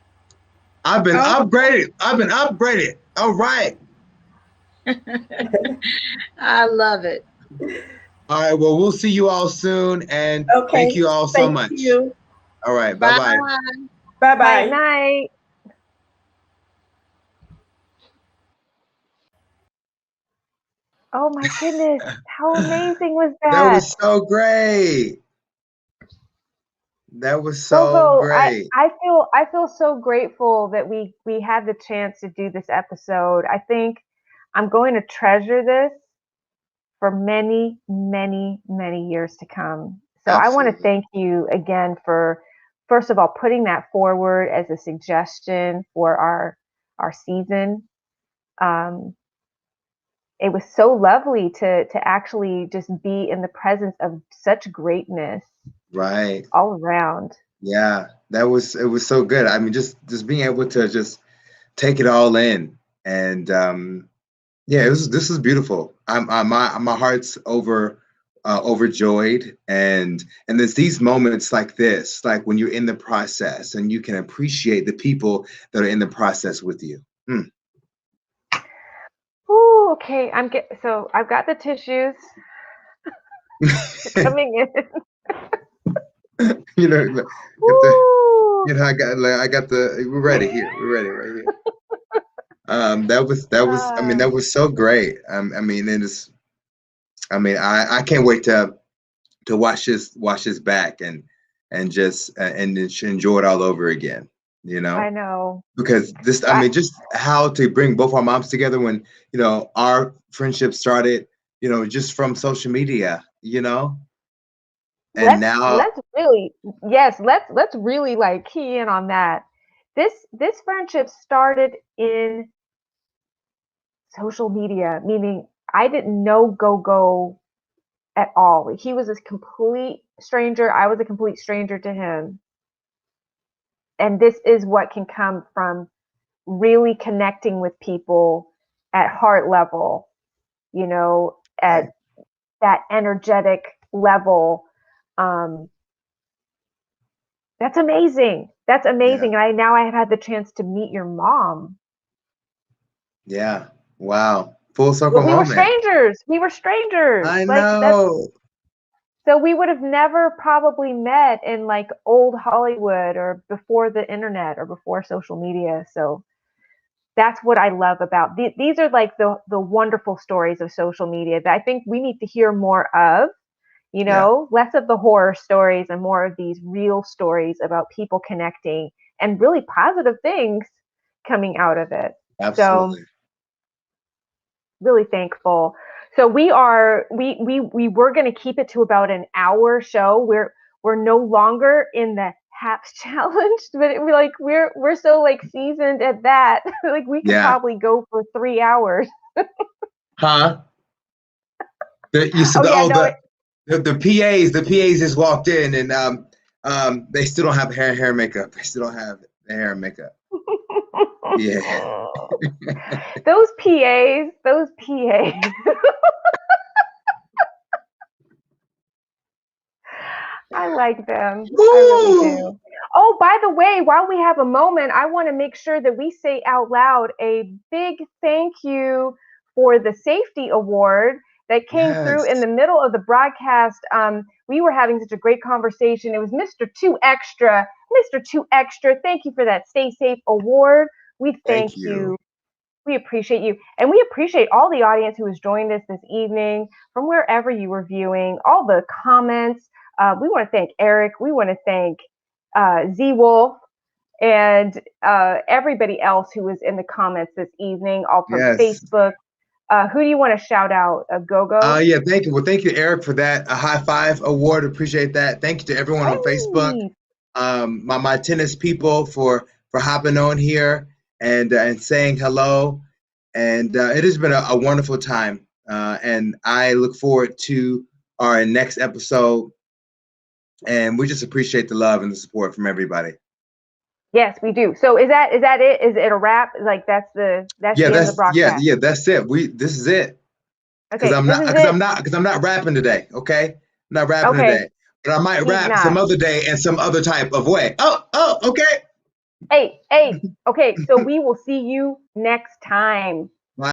I've been Oh, upgraded. I've been upgraded. All right. I love it. All right. Well, we'll see you all soon. And thank Okay. you all so Thank much. you. All right. Bye Bye. bye. Bye Night, bye. night. Oh my goodness. How amazing was That that? was so great. That was so Gogo, great. I feel so grateful that we had the chance to do this episode. I think I'm going to treasure this for many, many, many years to come. So I want to Absolutely. thank you again for, first of all, putting that forward as a suggestion for our season. Um, it was so lovely to actually just be in the presence of such greatness Right. all around. Yeah. It was so good. I mean, just being able to just take it all in. And yeah, this is beautiful. My heart's overjoyed, and there's these moments like this, like when you're in the process and you can appreciate the people that are in the process with you. Hmm. Ooh, okay, so I've got the tissues coming in. You know, like, got the Ooh. you know I got the we're ready here. We're ready right here. I mean Uh, that was so great. I mean it is. I mean I can't wait to watch this back and just and enjoy it all over again, you I know, know. because this I I, mean just how to bring both our moms together when our friendship started, just from social media, and now let's really, yes, let's really like key in on that. This friendship started in social media, meaning I didn't know Gogo at all. He was a complete stranger. I was a complete stranger to him. And this is what can come from really connecting with people at heart level, right, at that energetic level. Um, That's amazing. That's amazing. Yeah. And now I have had the chance to meet your mom. Yeah. Wow. Full circle But we were moment. strangers. We were strangers. I Like know. so we would have never probably met in like old Hollywood or before the internet or before social media. So that's what I love about these are like the wonderful stories of social media that I think we need to hear more of. You Yeah. know, less of the horror stories and more of these real stories about people connecting and really positive things coming out of it. Absolutely. So really thankful. So we were going to keep it to about an hour show. We're no longer in the HAPS challenge, but we're so like seasoned at that. Like we could Yeah. probably go for 3 hours. Huh? You said the PAs just walked in and they still don't have hair and makeup. They still don't have the hair and makeup. Yeah. Those PAs. I like them. Woo! I really do. Oh, by the way, while we have a moment, I want to make sure that we say out loud a big thank you for the safety award that came through in Yes. the middle of the broadcast. We were having such a great conversation. It was Mr. 2 Extra. Mr. 2 Extra, thank you for that Stay Safe award. We thank you. We appreciate you. And we appreciate all the audience who has joined us this evening from wherever you were viewing, all the comments. We want to thank Eric. We want to thank Z Wolf and everybody else who was in the comments this evening, all from Yes. Facebook. Who do you want to shout out? Gogo? Yeah, thank you. Well, thank you, Eric, for that high five award. Appreciate that. Thank you to everyone on Facebook. My tennis people for hopping on here and saying hello. And it has been a wonderful time. And I look forward to our next episode. And we just appreciate the love and the support from everybody. Yes, we do. So is that it? Is it a wrap? Like that's the end of the broadcast. Yeah, that's it. This is it. Okay, I'm not rapping today. Okay, I'm not rapping today, but I might rap some other day in some other type of way. Oh, okay. Hey, okay. So we will see you next time.